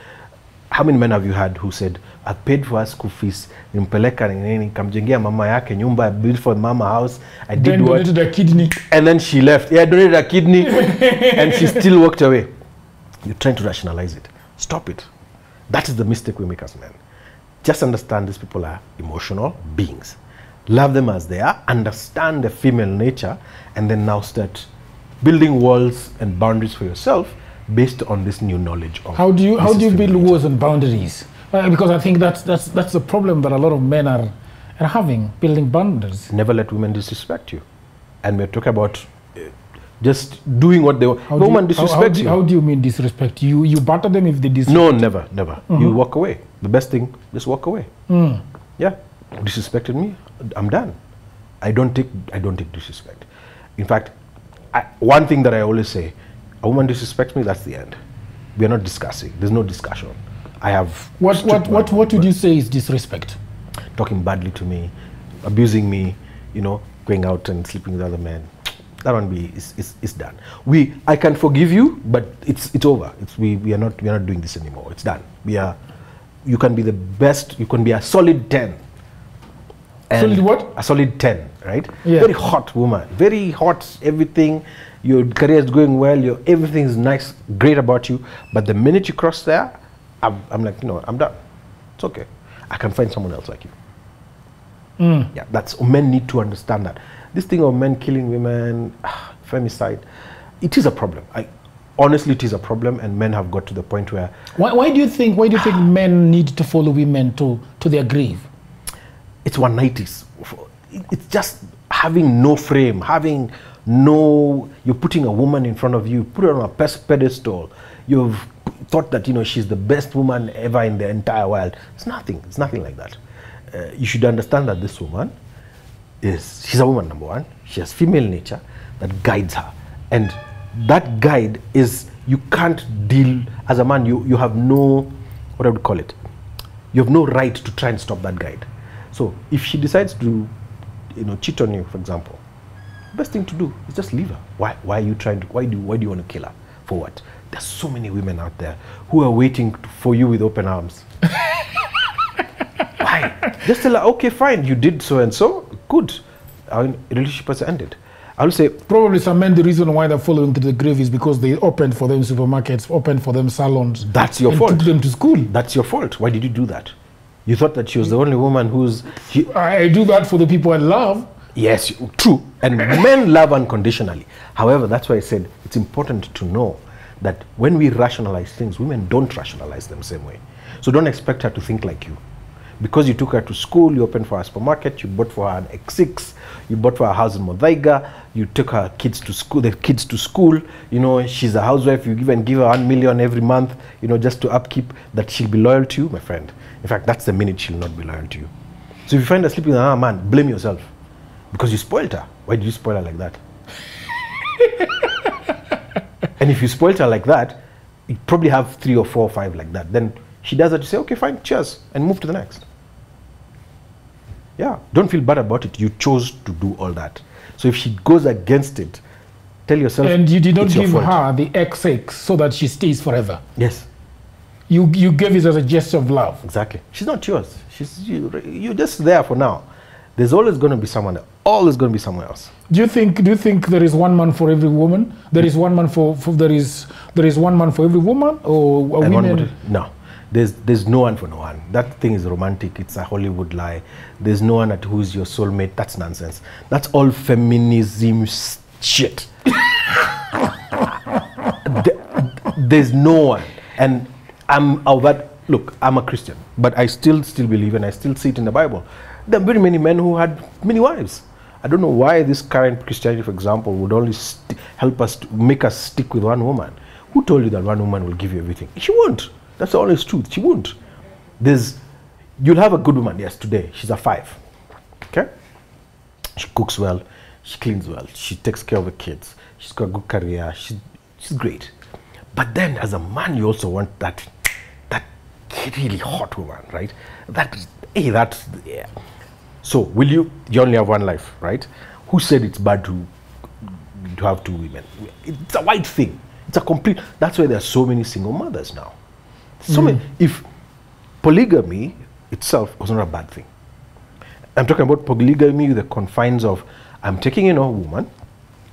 How many men have you had who said, I paid for her school fees, nimpeleka nini, kamjengea mama yake nyumba, I built for mama house, I did what? Donated a kidney. And then she left. Yeah, donated a kidney, and she still walked away. You're trying to rationalize it. Stop it. That is the mistake we make as men. Just understand these people are emotional beings. Love them as they are, understand the female nature, and then now start building walls and boundaries for yourself based on this new knowledge of how do you build walls and boundaries? Because I think that's the problem that a lot of men are having, building boundaries. Never let women disrespect you. And we're talking about just doing what they want. No woman disrespects you. How do you mean disrespect? You batter them if they disrespect? No, never. You walk away. The best thing, just walk away. Yeah, disrespected me, I'm done. I don't take disrespect. In fact, one thing that I always say, a woman disrespects me, that's the end. We are not discussing. There's no discussion. I have... What would you say is disrespect? Talking badly to me, abusing me, you know, going out and sleeping with other men. That one is done. I can forgive you, but it's over. We are not doing this anymore. It's done. You can be the best. You can be a solid 10. Solid what? A solid 10, right? Yeah. Very hot woman, very hot, everything. Your career is going well, everything is nice, great about you. But the minute you cross there, I'm like, no, I'm done. It's okay. I can find someone else like you. Yeah, men need to understand that. This thing of men killing women, femicide, it is a problem. Honestly, it is a problem, and men have got to the point where... Why do you think men need to follow women to their grave? It's 190s. It's just having no frame, having no... You're putting a woman in front of you, put her on a pedestal. You've thought that, you know, she's the best woman ever in the entire world. It's nothing like that. You should understand that this woman she's a woman, number one. She has female nature that guides her. And that guide is, you can't deal, as a man, you have no, what I would call it, you have no right to try and stop that guide. So if she decides to, you know, cheat on you, for example, the best thing to do is just leave her. Why are you trying to, why do you want to kill her? For what? There's so many women out there who are waiting for you with open arms. Why? Just tell her, okay, fine, you did so and so, good. Our relationship has ended. I'll say probably some men, the reason why they're following to the grave is because they opened for them supermarkets, opened for them salons. That's your and fault. Took them to school. That's your fault. Why did you do that? You thought that she was the only woman who's... I do that for the people I love. Yes, true. And men love unconditionally. However, that's why I said it's important to know that when we rationalize things, women don't rationalize them the same way. So don't expect her to think like you. Because you took her to school, you opened for her supermarket, you bought for her an X6, you bought for her a house in Modaiga, you took her kids to school, the kids to school, you know, she's a housewife, you even give her 1 million every month, you know, just to upkeep, that she'll be loyal to you, my friend. In fact, that's the minute she'll not be loyal to you. So if you find her sleeping with another man, blame yourself. Because you spoiled her. Why did you spoil her like that? And if you spoiled her like that, you probably have 3 or 4 or 5 like that. Then she does that, you say, okay, fine, cheers, and move to the next. Yeah, don't feel bad about it. You chose to do all that. So if she goes against it, tell yourself. And you did not give fault. her the X6 so that she stays forever. Yes. You gave it as a gesture of love. Exactly. She's not yours. You're just there for now. There's always going to be someone else. Always going to be someone else. Do you think there is one man for every woman? There is one man there is one man for every woman, or women? No. There's no one for no one. That thing is romantic. It's a Hollywood lie. There's no one who's your soulmate. That's nonsense. That's all feminism shit. There's no one. And look, I'm a Christian, but I still believe, and I still see it in the Bible. There are very many men who had many wives. I don't know why this current Christianity, for example, would only help us to make us stick with one woman. Who told you that one woman will give you everything? She won't. That's the honest truth. She won't. You'll have a good woman, yes, today. She's a 5. Okay? She cooks well. She cleans well. She takes care of the kids. She's got a good career. She's great. But then, as a man, you also want that really hot woman, right? Yeah. So, you only have one life, right? Who said it's bad to have 2 women? It's a white thing. It's a complete... That's why there are so many single mothers now. So many. If polygamy itself was not a bad thing. I'm talking about polygamy with the confines of, I'm taking in a woman,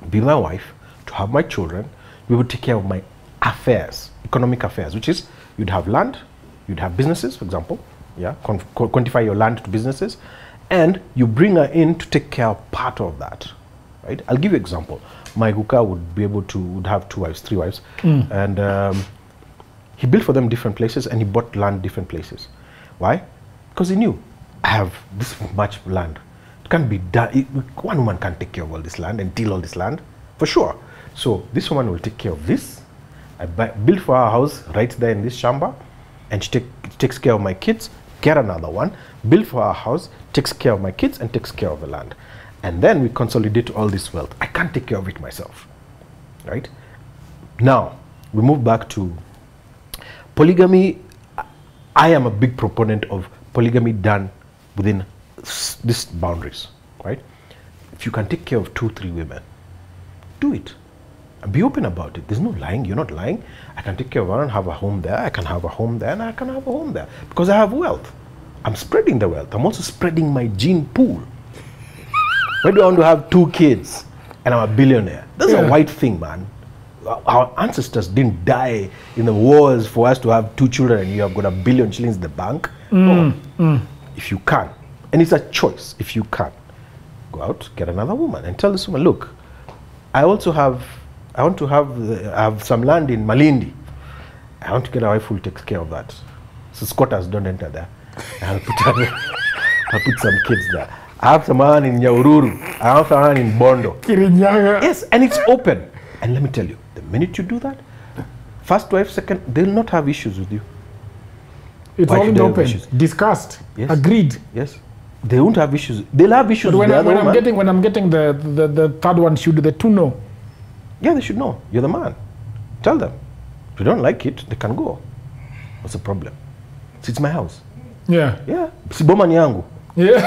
be my wife, to have my children, we would take care of my affairs, economic affairs, which is you'd have land, you'd have businesses, for example, yeah, quantify your land to businesses, and you bring her in to take care of part of that, right? I'll give you an example. My Guka would have 2 wives, 3 wives, and he built for them different places, and he bought land different places. Why? Because he knew, I have this much land. It can't be done. One woman can't take care of all this land and till all this land, for sure. So this woman will take care of this. I built for her a house right there in this shamba, and she takes care of my kids. Get another one, build for her a house, takes care of my kids, and takes care of the land. And then we consolidate all this wealth. I can't take care of it myself, right? Now, we move back to polygamy. I am a big proponent of polygamy done within these boundaries, right? If you can take care of 2, 3 women, do it. And be open about it. There's no lying. You're not lying. I can take care of one and have a home there. I can have a home there, and I can have a home there because I have wealth. I'm spreading the wealth. I'm also spreading my gene pool. Why do I want to have 2 kids and I'm a billionaire? That's a white thing, man. Our ancestors didn't die in the wars for us to have 2 children and you have got $1 billion shillings in the bank. No. If you can, and it's a choice, if you can, go out, get another woman and tell this woman, look, I want to have some land in Malindi. I want to get a wife who takes care of that. So squatters don't enter there. I'll put some kids there. I have someone in Nyaururu. I have someone in Bondo. Kirinyaga. Yes, and it's open. And let me tell you, the minute you do that, first wife, second, they'll not have issues with you. It's all open, discussed, agreed. Yes, they won't have issues. They'll have issues with the other woman. When I'm getting the third one, should the 2 know? Yeah, they should know. You're the man. Tell them. If you don't like it, they can go. What's the problem? It's my house. Yeah. Yeah. Siboma ni yangu. Yeah.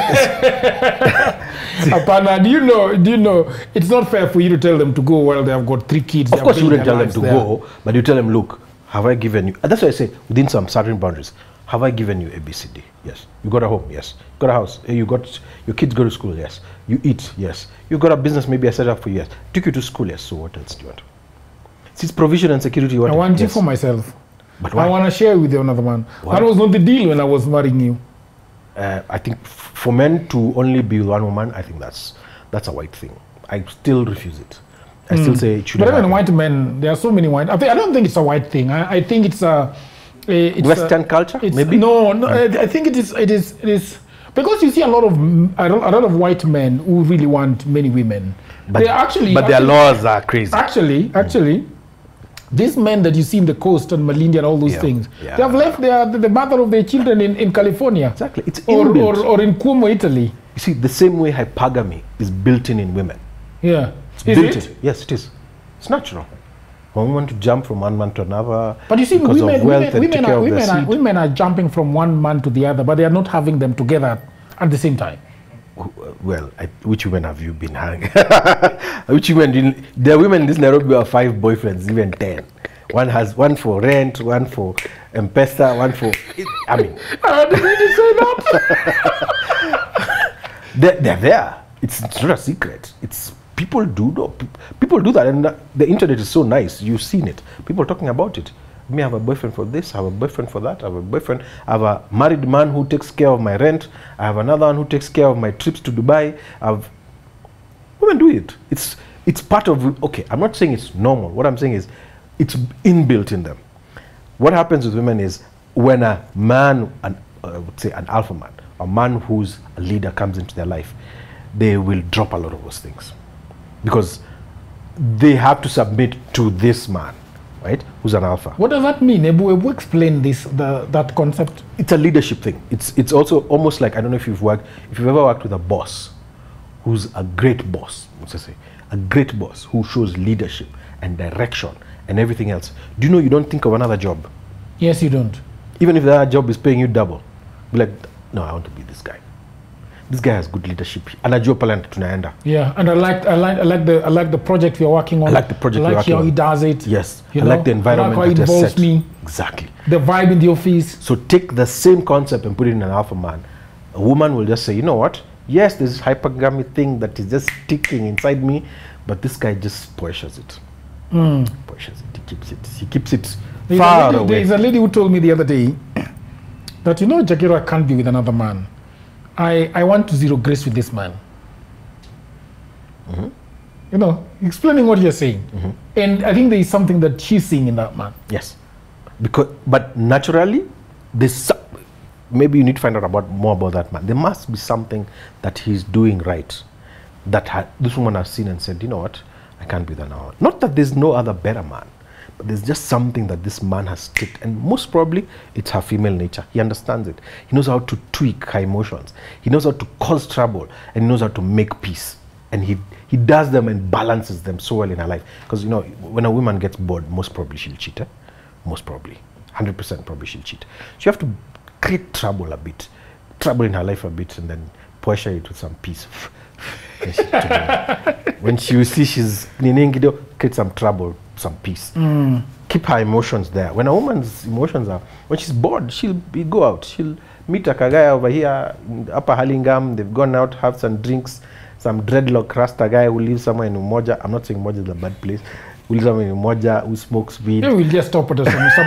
Apana, do you know, it's not fair for you to tell them to go while they have got 3 kids. Of course you wouldn't tell them to go, but you tell them, look, Have I given you? That's why I say within some certain boundaries. Have I given you ABCD? Yes. You got a home? Yes. You got a house? You got your kids go to school? Yes. You eat? Yes. You got a business? Maybe I set up for you? Yes. Took you to school? Yes. So what else do you want? It's provision and security. You want? I want you for myself. But why? I want to share with you another man. Why? That was not the deal when I was marrying you. I think for men to only be with one woman, I think that's a white thing. I still refuse it. I still say it should. But even white men, there are so many white. I don't think it's a white thing. I think it's a Western culture. Maybe no. I think it is because you see a lot of white men who really want many women. But their laws are crazy. Actually. These men that you see in the coast and Malindi and all those things, they have left the mother of their children in California. Exactly. It's inbuilt. Or in Como, Italy. You see, the same way hypergamy is built in women. Yeah. It's built in. Yes, it is. It's natural. One woman to jump from one man to another. But you see, women are jumping from one man to the other, but they are not having them together at the same time. Well, which women have you been hanging? Which women? There are women in this Nairobi who have 5 boyfriends, even 10. One has one for rent, one for M-Pesa, one for. I mean, I didn't mean to say that. They're there. It's not a secret. It's people do that, and the internet is so nice. You've seen it. People talking about it. Me, I have a boyfriend for this, I have a boyfriend for that, I have a boyfriend, I have a married man who takes care of my rent, I have another one who takes care of my trips to Dubai. Women do it. It's part of, okay, I'm not saying it's normal. What I'm saying is it's inbuilt in them. What happens with women is when a man, I would say an alpha man, a man who's a leader comes into their life, they will drop a lot of those things because they have to submit to this man. Right? Who's an alpha? What does that mean? Ebu, explain that concept. It's a leadership thing. It's also almost like, I don't know if you've ever worked with a boss who's a great boss, let's say, a great boss who shows leadership and direction and everything else. Do you know you don't think of another job? Yes, you don't. Even if that job is paying you double, be like, no, I want to be this guy. This guy has good leadership. Anajua pale tunaenda. Yeah, and I like the project you're working on. I like the project you're working on. I like how he does it. Yes. I like the environment I like how it involves me. Exactly. The vibe in the office. So take the same concept and put it in an alpha man. A woman will just say, you know what? Yes, there's this hypergamy thing that is just ticking inside me, but this guy just pushes it. Pushes it. He keeps it far away. There's a lady who told me the other day that, you know, Jakiro can't be with another man. I want to zero grace with this man. You know, explaining what you're saying. And I think there is something that she's seeing in that man. Yes. But naturally, maybe you need to find out more about that man. There must be something that he's doing right that this woman has seen and said, you know what, I can't be there now. Not that there's no other better man, but there's just something that this man has ticked, and most probably it's her female nature. He understands it. He knows how to tweak her emotions. He knows how to cause trouble, and he knows how to make peace. And he does them and balances them so well in her life. Because, you know, when a woman gets bored, most probably she'll cheat. Most probably. 100% probably she'll cheat. So you have to create trouble a bit, trouble in her life a bit, and then pressure it with some peace. When she see she's create some trouble, some peace. Keep her emotions there. When a woman's emotions are, when she's bored, she'll go out. She'll meet a guy over here, Upper Hurlingham. They've gone out, have some drinks. Some dreadlock rasta guy who lives somewhere in Umoja. I'm not saying Umoja is a bad place. Who lives somewhere in Umoja, who smokes weed. Yeah, we'll just stop at some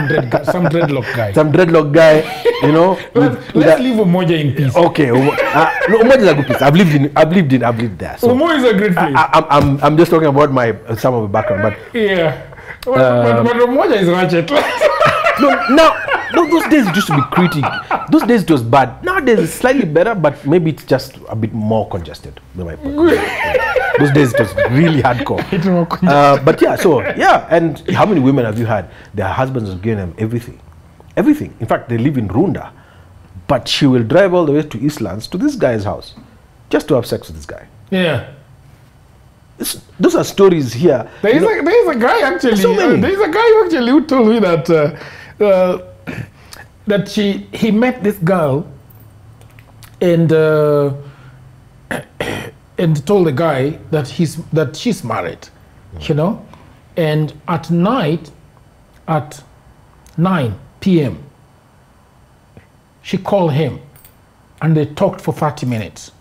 dreadlock guy. Some dreadlock guy, you know. Let's leave Umoja in peace. Okay, no, Umoja is a good place. I've lived there. So Umoja is a great place. I'm just talking about some of the background, but yeah. But Umoja is ratchet. No, those days it used to be creative. Those days it was bad. Nowadays it's slightly better, but maybe it's just a bit more congested. Those days it was really hardcore. But yeah, so yeah, and how many women have you had? Their husbands have given them everything. Everything. In fact, they live in Runda, but she will drive all the way to Eastlands to this guy's house just to have sex with this guy. Yeah. Those are stories here. There is a guy actually. There is a guy actually who told me that he met this girl and told the guy that she's married, you know, and at night at 9 p.m. She called him and they talked for 30 minutes.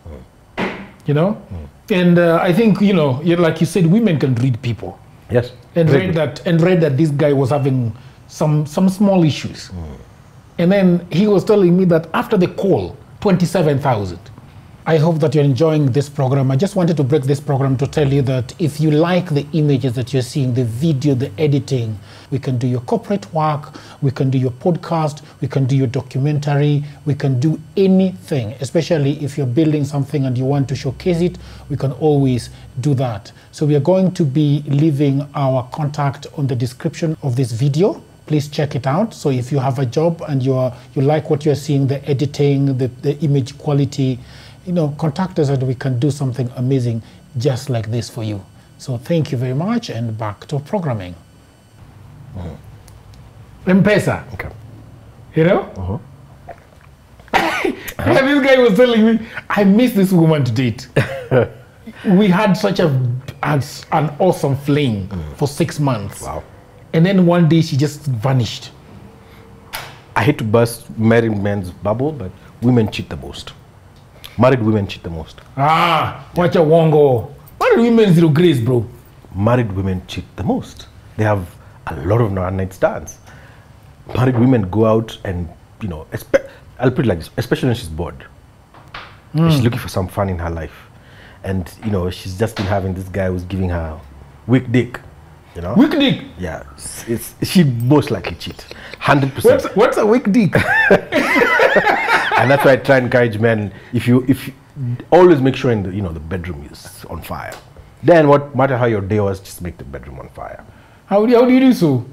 You know? And I think, you know, like you said, women can read people. Yes. And read that this guy was having some small issues. And then he was telling me that after the call, 27,000. I hope that you're enjoying this program. I just wanted to break this program to tell you that if you like the images that you're seeing, the video, the editing, we can do your corporate work, we can do your podcast, we can do your documentary, we can do anything, especially if you're building something and you want to showcase it, we can always do that. So we are going to be leaving our contact on the description of this video. Please check it out. So if you have a job and you like what you're seeing, the editing, the image quality, you know, contact us and we can do something amazing just like this for you. So thank you very much and back to programming. M-Pesa. Okay. You know? And this guy was telling me, I miss this woman to date. We had such an awesome fling for 6 months. Wow. And then one day she just vanished. I hate to burst married men's bubble, but women cheat the most. Married women cheat the most. Watch a wongo. Married women zero grace, bro. Married women cheat the most. They have a lot of one-night stands. Married women go out and, you know, I'll put it like this, especially when she's bored. She's looking for some fun in her life. And, you know, she's just been having this guy who's giving her weak dick. You know? Weak dick? Yeah. She most likely cheat. 100%. What's a weak dick? And that's why I try and encourage men, if you always make sure the bedroom is on fire. Then what matter how your day was, just make the bedroom on fire. How do you do so?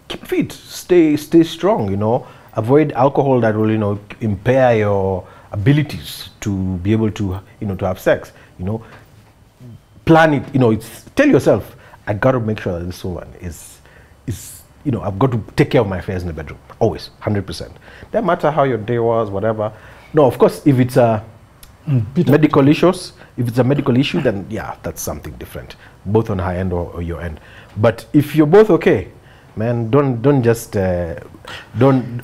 Keep fit, stay strong, you know. Avoid alcohol that will, you know, impair your abilities to be able to, you know, to have sex. You know, plan it, you know, tell yourself, I got to make sure that this woman is, you know, I've got to take care of my affairs in the bedroom. Always, 100%. No matter how your day was, whatever. No, of course, if it's a medical issues, if it's a medical issue, then yeah, that's something different, both on her end or your end. But if you're both okay, man, don't just don't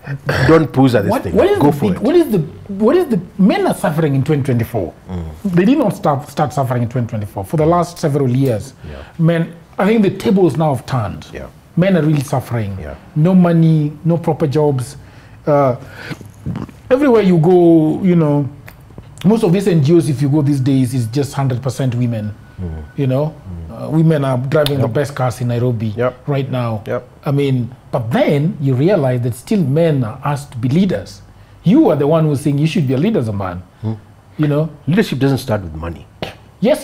push at this thing. Go for it. What is the men are suffering in 2024? They did not start suffering in 2024 for the last several years. Yeah. Men, I think the tables now have turned. Yeah. Men are really suffering. Yeah. No money, no proper jobs. Everywhere you go, you know, most of these NGOs, if you go these days, is just 100% women. You know, women are driving the best cars in Nairobi right now. I mean, but then you realize that still men are asked to be leaders. You are the one who's saying you should be a leader as a man. You know, leadership doesn't start with money. Yes.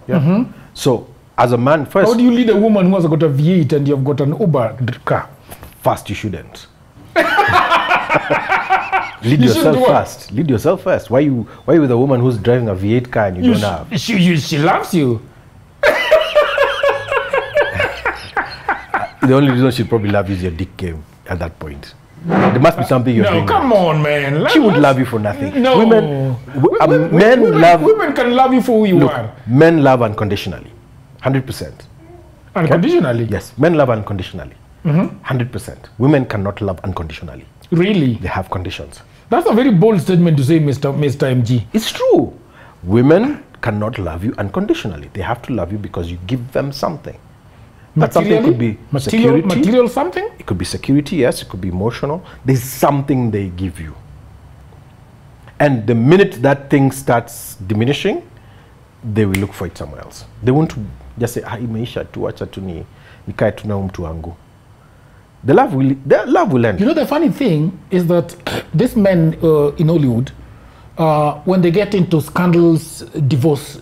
Yeah. So as a man, first, how do you lead a woman who has got a V8 and you've got an Uber car? First, you shouldn't. Lead yourself first. Lead yourself first. Why you with a woman who's driving a V8 car and you don't have? She loves you. The only reason she'd probably love you is your dick game at that point. There must be something you're doing. No, come on, man. She would love you for nothing. No. Women can love you for who you are. Men love unconditionally. 100%. Unconditionally? Okay? Yes, men love unconditionally. 100%. Women cannot love unconditionally. Really? They have conditions. That's a very bold statement to say, Mr. MG. It's true. Women cannot love you unconditionally. They have to love you because you give them something. That something could be security. Material something? It could be security, yes. It could be emotional. There's something they give you. And the minute that thing starts diminishing, they will look for it somewhere else. They won't just say, imeisha tu, acha tu nikae tu na mtu wangu. The love will end. You know, the funny thing is that these men in Hollywood, when they get into scandals, divorce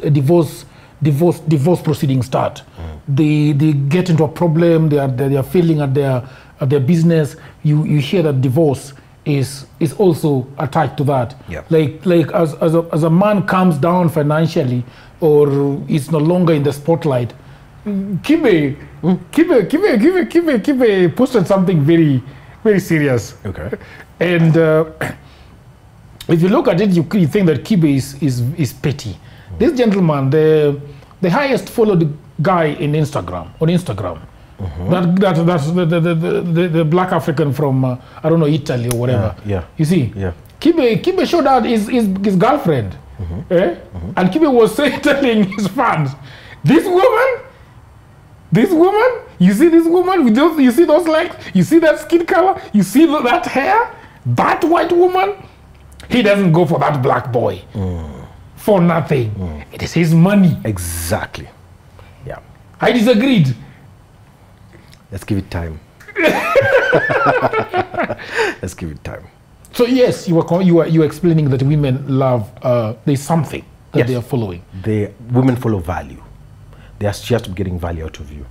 proceedings start. They get into a problem. They are failing at their business. You hear that divorce is also attached to that. Yeah. Like as a man comes down financially or is no longer in the spotlight, Kibe posted something very, very serious. Okay. And if you look at it, you think that Kibe is petty. This gentleman, the highest followed guy on Instagram, That's the black African from I don't know, Italy or whatever. Yeah. You see? Yeah. Kibe showed out his girlfriend. And Kibe was telling his fans, this woman, you see this woman with those, you see those legs, you see that skin color, you see that hair, that white woman, he doesn't go for that black boy for nothing. It is his money. Exactly. Yeah. I disagreed. Let's give it time. Let's give it time. So yes, you were explaining that women love, there's something that they are following. Women follow value. She has to be getting value out of you.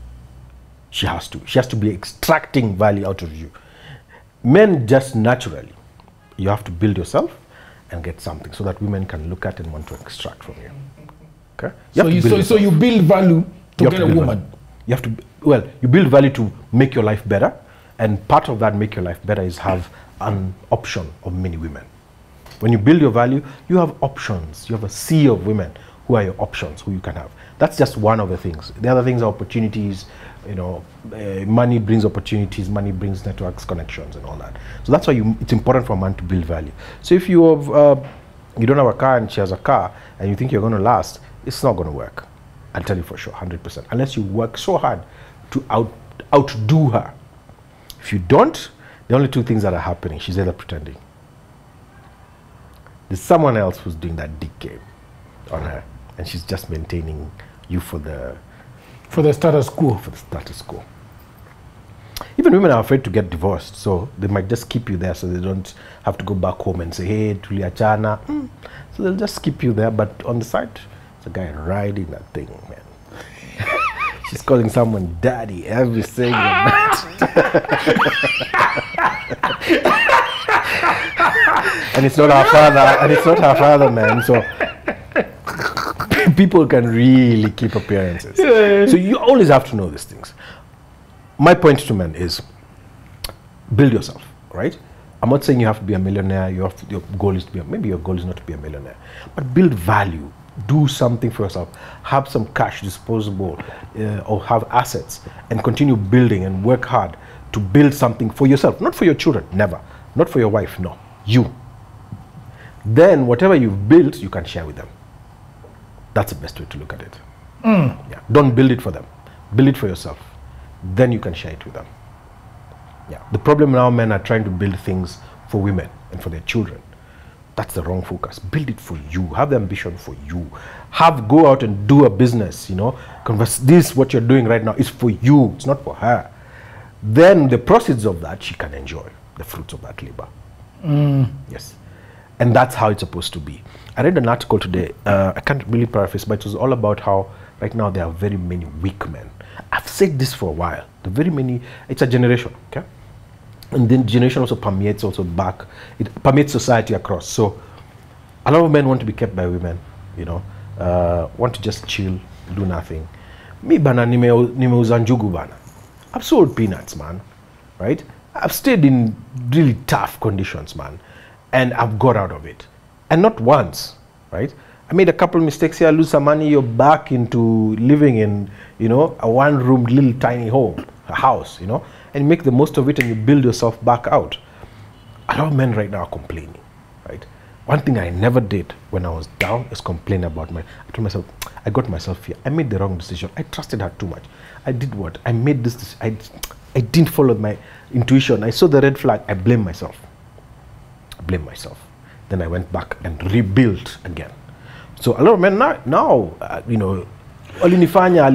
She has to be extracting value out of you. Men just naturally, you have to build yourself and get something so that women can look at and want to extract from you. Okay? So you build value to get a woman. You have to, well, you build value to make your life better, and part of that make your life better is have an option of many women. When you build your value, you have options. You have a sea of women who are your options, who you can have. That's just one of the things. The other things are opportunities. You know, money brings opportunities, money brings networks, connections, and all that. So that's why it's important for a man to build value. So if you have, you don't have a car and she has a car, and you think you're going to last, it's not going to work. I'll tell you for sure, 100%. Unless you work so hard to outdo her. If you don't, the only two things that are happening, she's either pretending. There's someone else who's doing that dick game on her, and she's just maintaining you for the status quo. For the status quo. Even women are afraid to get divorced, so they might just keep you there so they don't have to go back home and say, hey, tuliachana. So they'll just keep you there, but on the side, there's a guy riding that thing, man. She's calling someone daddy every single night. And it's not our father, man, so people can really keep appearances. So you always have to know these things. My point to men is build yourself, right? I'm not saying you have to be a millionaire. Your goal is to be, maybe your goal is not to be a millionaire, but build value. Do something for yourself. Have some cash disposable, or have assets, and continue building and work hard to build something for yourself, not for your children, never. Not for your wife, no, you. Then whatever you've built, you can share with them. That's the best way to look at it. Yeah. Don't build it for them. Build it for yourself. Then you can share it with them. Yeah. The problem now, men are trying to build things for women and for their children. That's the wrong focus. Build it for you. Have the ambition for you. Go out and do a business, you know. This, what you're doing right now, is for you. It's not for her. Then the proceeds of that, she can enjoy the fruits of that labor. Yes. And that's how it's supposed to be. I read an article today, I can't really paraphrase, but it was all about how right now there are very many weak men. I've said this for a while. It's a generation, okay? And then generation also permeates it permeates society across. So a lot of men want to be kept by women, you know, want to just chill, do nothing. Me bana nimeuza njugu bana. I've sold peanuts, man, right? I've stayed in really tough conditions, man, and I've got out of it. And not once, right? I made a couple mistakes here, lose some money, you're back into living in, you know, a one-room little tiny home, a house, you know, and you make the most of it and you build yourself back out. A lot of men right now are complaining, right? One thing I never did when I was down is complain about I told myself, I got myself here. I made the wrong decision. I trusted her too much. I did what? I made this, I didn't follow my intuition. I saw the red flag. I blame myself. Then I went back and rebuilt again. So a lot of men now you know, alinifanya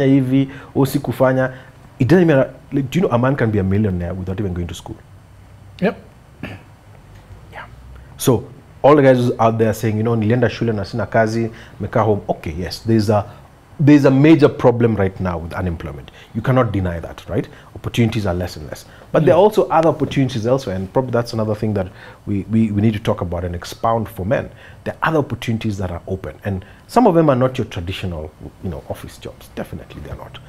hivi, sikufanya. It doesn't matter. Like, do you know a man can be a millionaire without even going to school? Yep. Yeah. So all the guys out there saying, you know, nilienda shule na sina kazi, meka home. Okay, yes, there's a major problem right now with unemployment. You cannot deny that, right? Opportunities are less and less. But there are also other opportunities elsewhere, and probably that's another thing that we need to talk about and expound for men. There are other opportunities that are open, and some of them are not your traditional, you know, office jobs. Definitely they're not.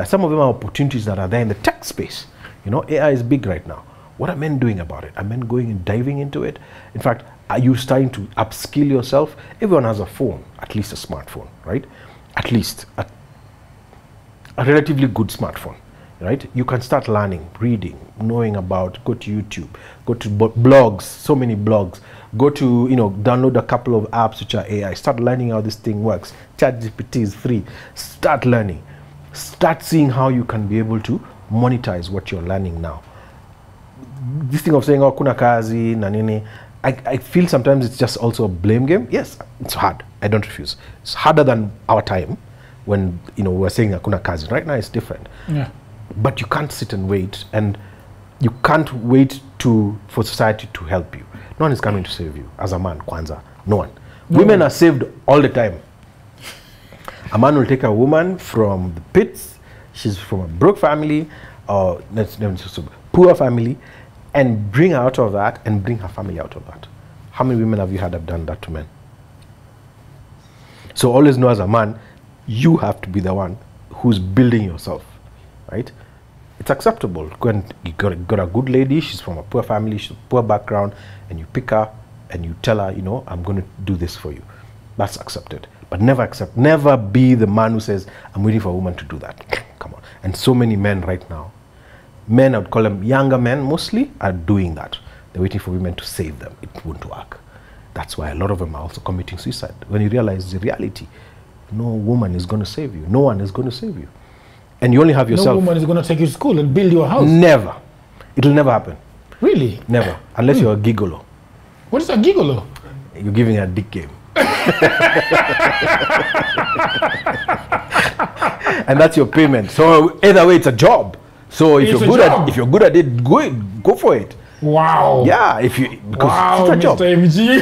Some of them are opportunities that are there in the tech space. You know, AI is big right now. What are men doing about it? Are men going and diving into it? In fact, are you starting to upskill yourself? Everyone has a phone, at least a smartphone, right? At least a relatively good smartphone, right? You can start learning, reading, knowing about, go to YouTube, go to blogs, so many blogs, go to, download a couple of apps which are AI, start learning how this thing works. ChatGPT is free. Start learning. Start seeing how you can be able to monetize what you're learning now. This thing of saying, oh, kuna kazi, na nini, I feel sometimes it's just also a blame game. Yes, it's hard. I don't refuse. It's harder than our time when, we're saying hakuna kazi. Right now it's different. Yeah. But you can't sit and wait, and you can't wait for society to help you. No one is coming to save you as a man, kwanza. No one. No. Women are saved all the time. A man will take a woman from the pits, she's from a broke family, or poor family, and bring her out of that and bring her family out of that. How many women have you had have done that to men? So always know as a man, you have to be the one who's building yourself, right? It's acceptable. You got a good lady, she's from a poor family, she's a poor background, and you pick her and you tell her, I'm going to do this for you. That's accepted. But never be the man who says, I'm waiting for a woman to do that. Come on. And so many men right now, men, I would call them younger men mostly, are doing that. They're waiting for women to save them. It won't work. That's why a lot of them are also committing suicide. When you realize the reality, no woman is going to save you. No one is going to save you. And you only have yourself. No woman is going to take you to school and build your house. Never. It'll never happen. Really? Never. Unless you're a gigolo. What is a gigolo? You're giving a dick game. And that's your payment. So either way, it's a job. So if you're good at it, go for it. Wow. Yeah, because it's a job. Mr. MG.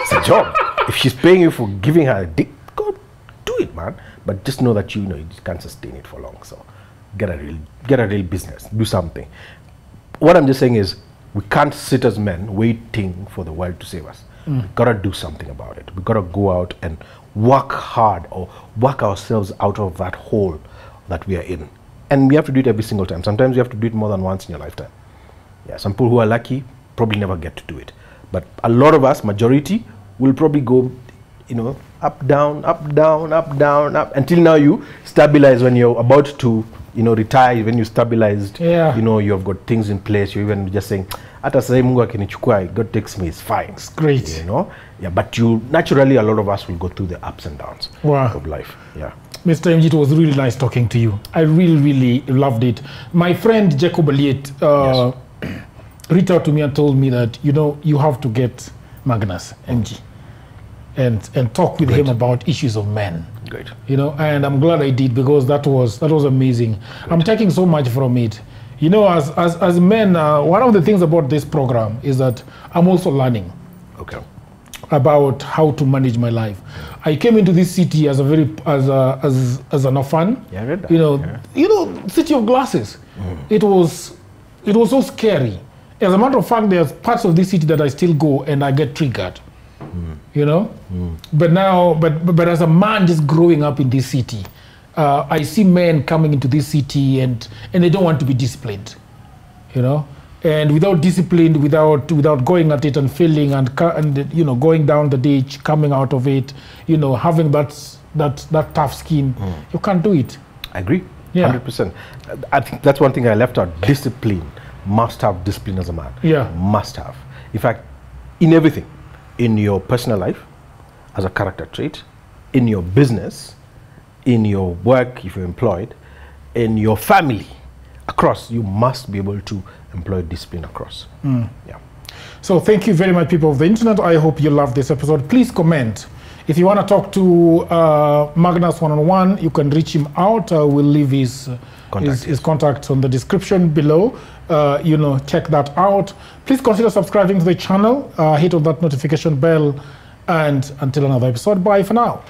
It's a job. If she's paying you for giving her a dick, go do it, man. But just know that you can't sustain it for long. So get a real business. Do something. What I'm just saying is, we can't sit as men waiting for the world to save us. We gotta do something about it. We gotta go out and work hard, or work ourselves out of that hole that we are in. And we have to do it every single time. Sometimes you have to do it more than once in your lifetime. Yeah, some people who are lucky probably never get to do it. But a lot of us, majority, will probably go, up, down, up, down, up, down, up, until now you stabilize when you're about to, retire, when you stabilized, yeah. You have got things in place. You're even just saying, hata sasa Mungu akinichukua, God takes me, it's fine. It's great. Yeah, but naturally, a lot of us will go through the ups and downs of life. Yeah. Mr. MG, it was really nice talking to you. I really, really loved it. My friend Jacob Aliet reached out to me and told me that, you have to get Magnus, MG, and talk with him about issues of men. Great. And I'm glad I did, because that was amazing. Great. I'm taking so much from it. As men, one of the things about this program is that I'm also learning. Okay. About how to manage my life. I came into this city as an orphan. Yeah, I read that. City of glasses. It was so scary. As a matter of fact, there's parts of this city that I still go and I get triggered. But now, but as a man just growing up in this city, I see men coming into this city and they don't want to be disciplined, and without discipline, without going at it and failing and going down the ditch, coming out of it, having that tough skin, you can't do it. I agree. Yeah. 100%. I think that's one thing I left out. Discipline. Must have discipline as a man. Yeah. Must have. In fact, in everything, in your personal life, as a character trait, in your business, in your work, if you're employed, in your family, across, you must be able to employ discipline across. Yeah. So thank you very much, people of the internet. I hope you loved this episode. Please comment. If you want to talk to Magnus one-on-one, you can reach him out. We'll leave his contact on the description below. Check that out. Please consider subscribing to the channel. Hit on that notification bell. And until another episode, bye for now.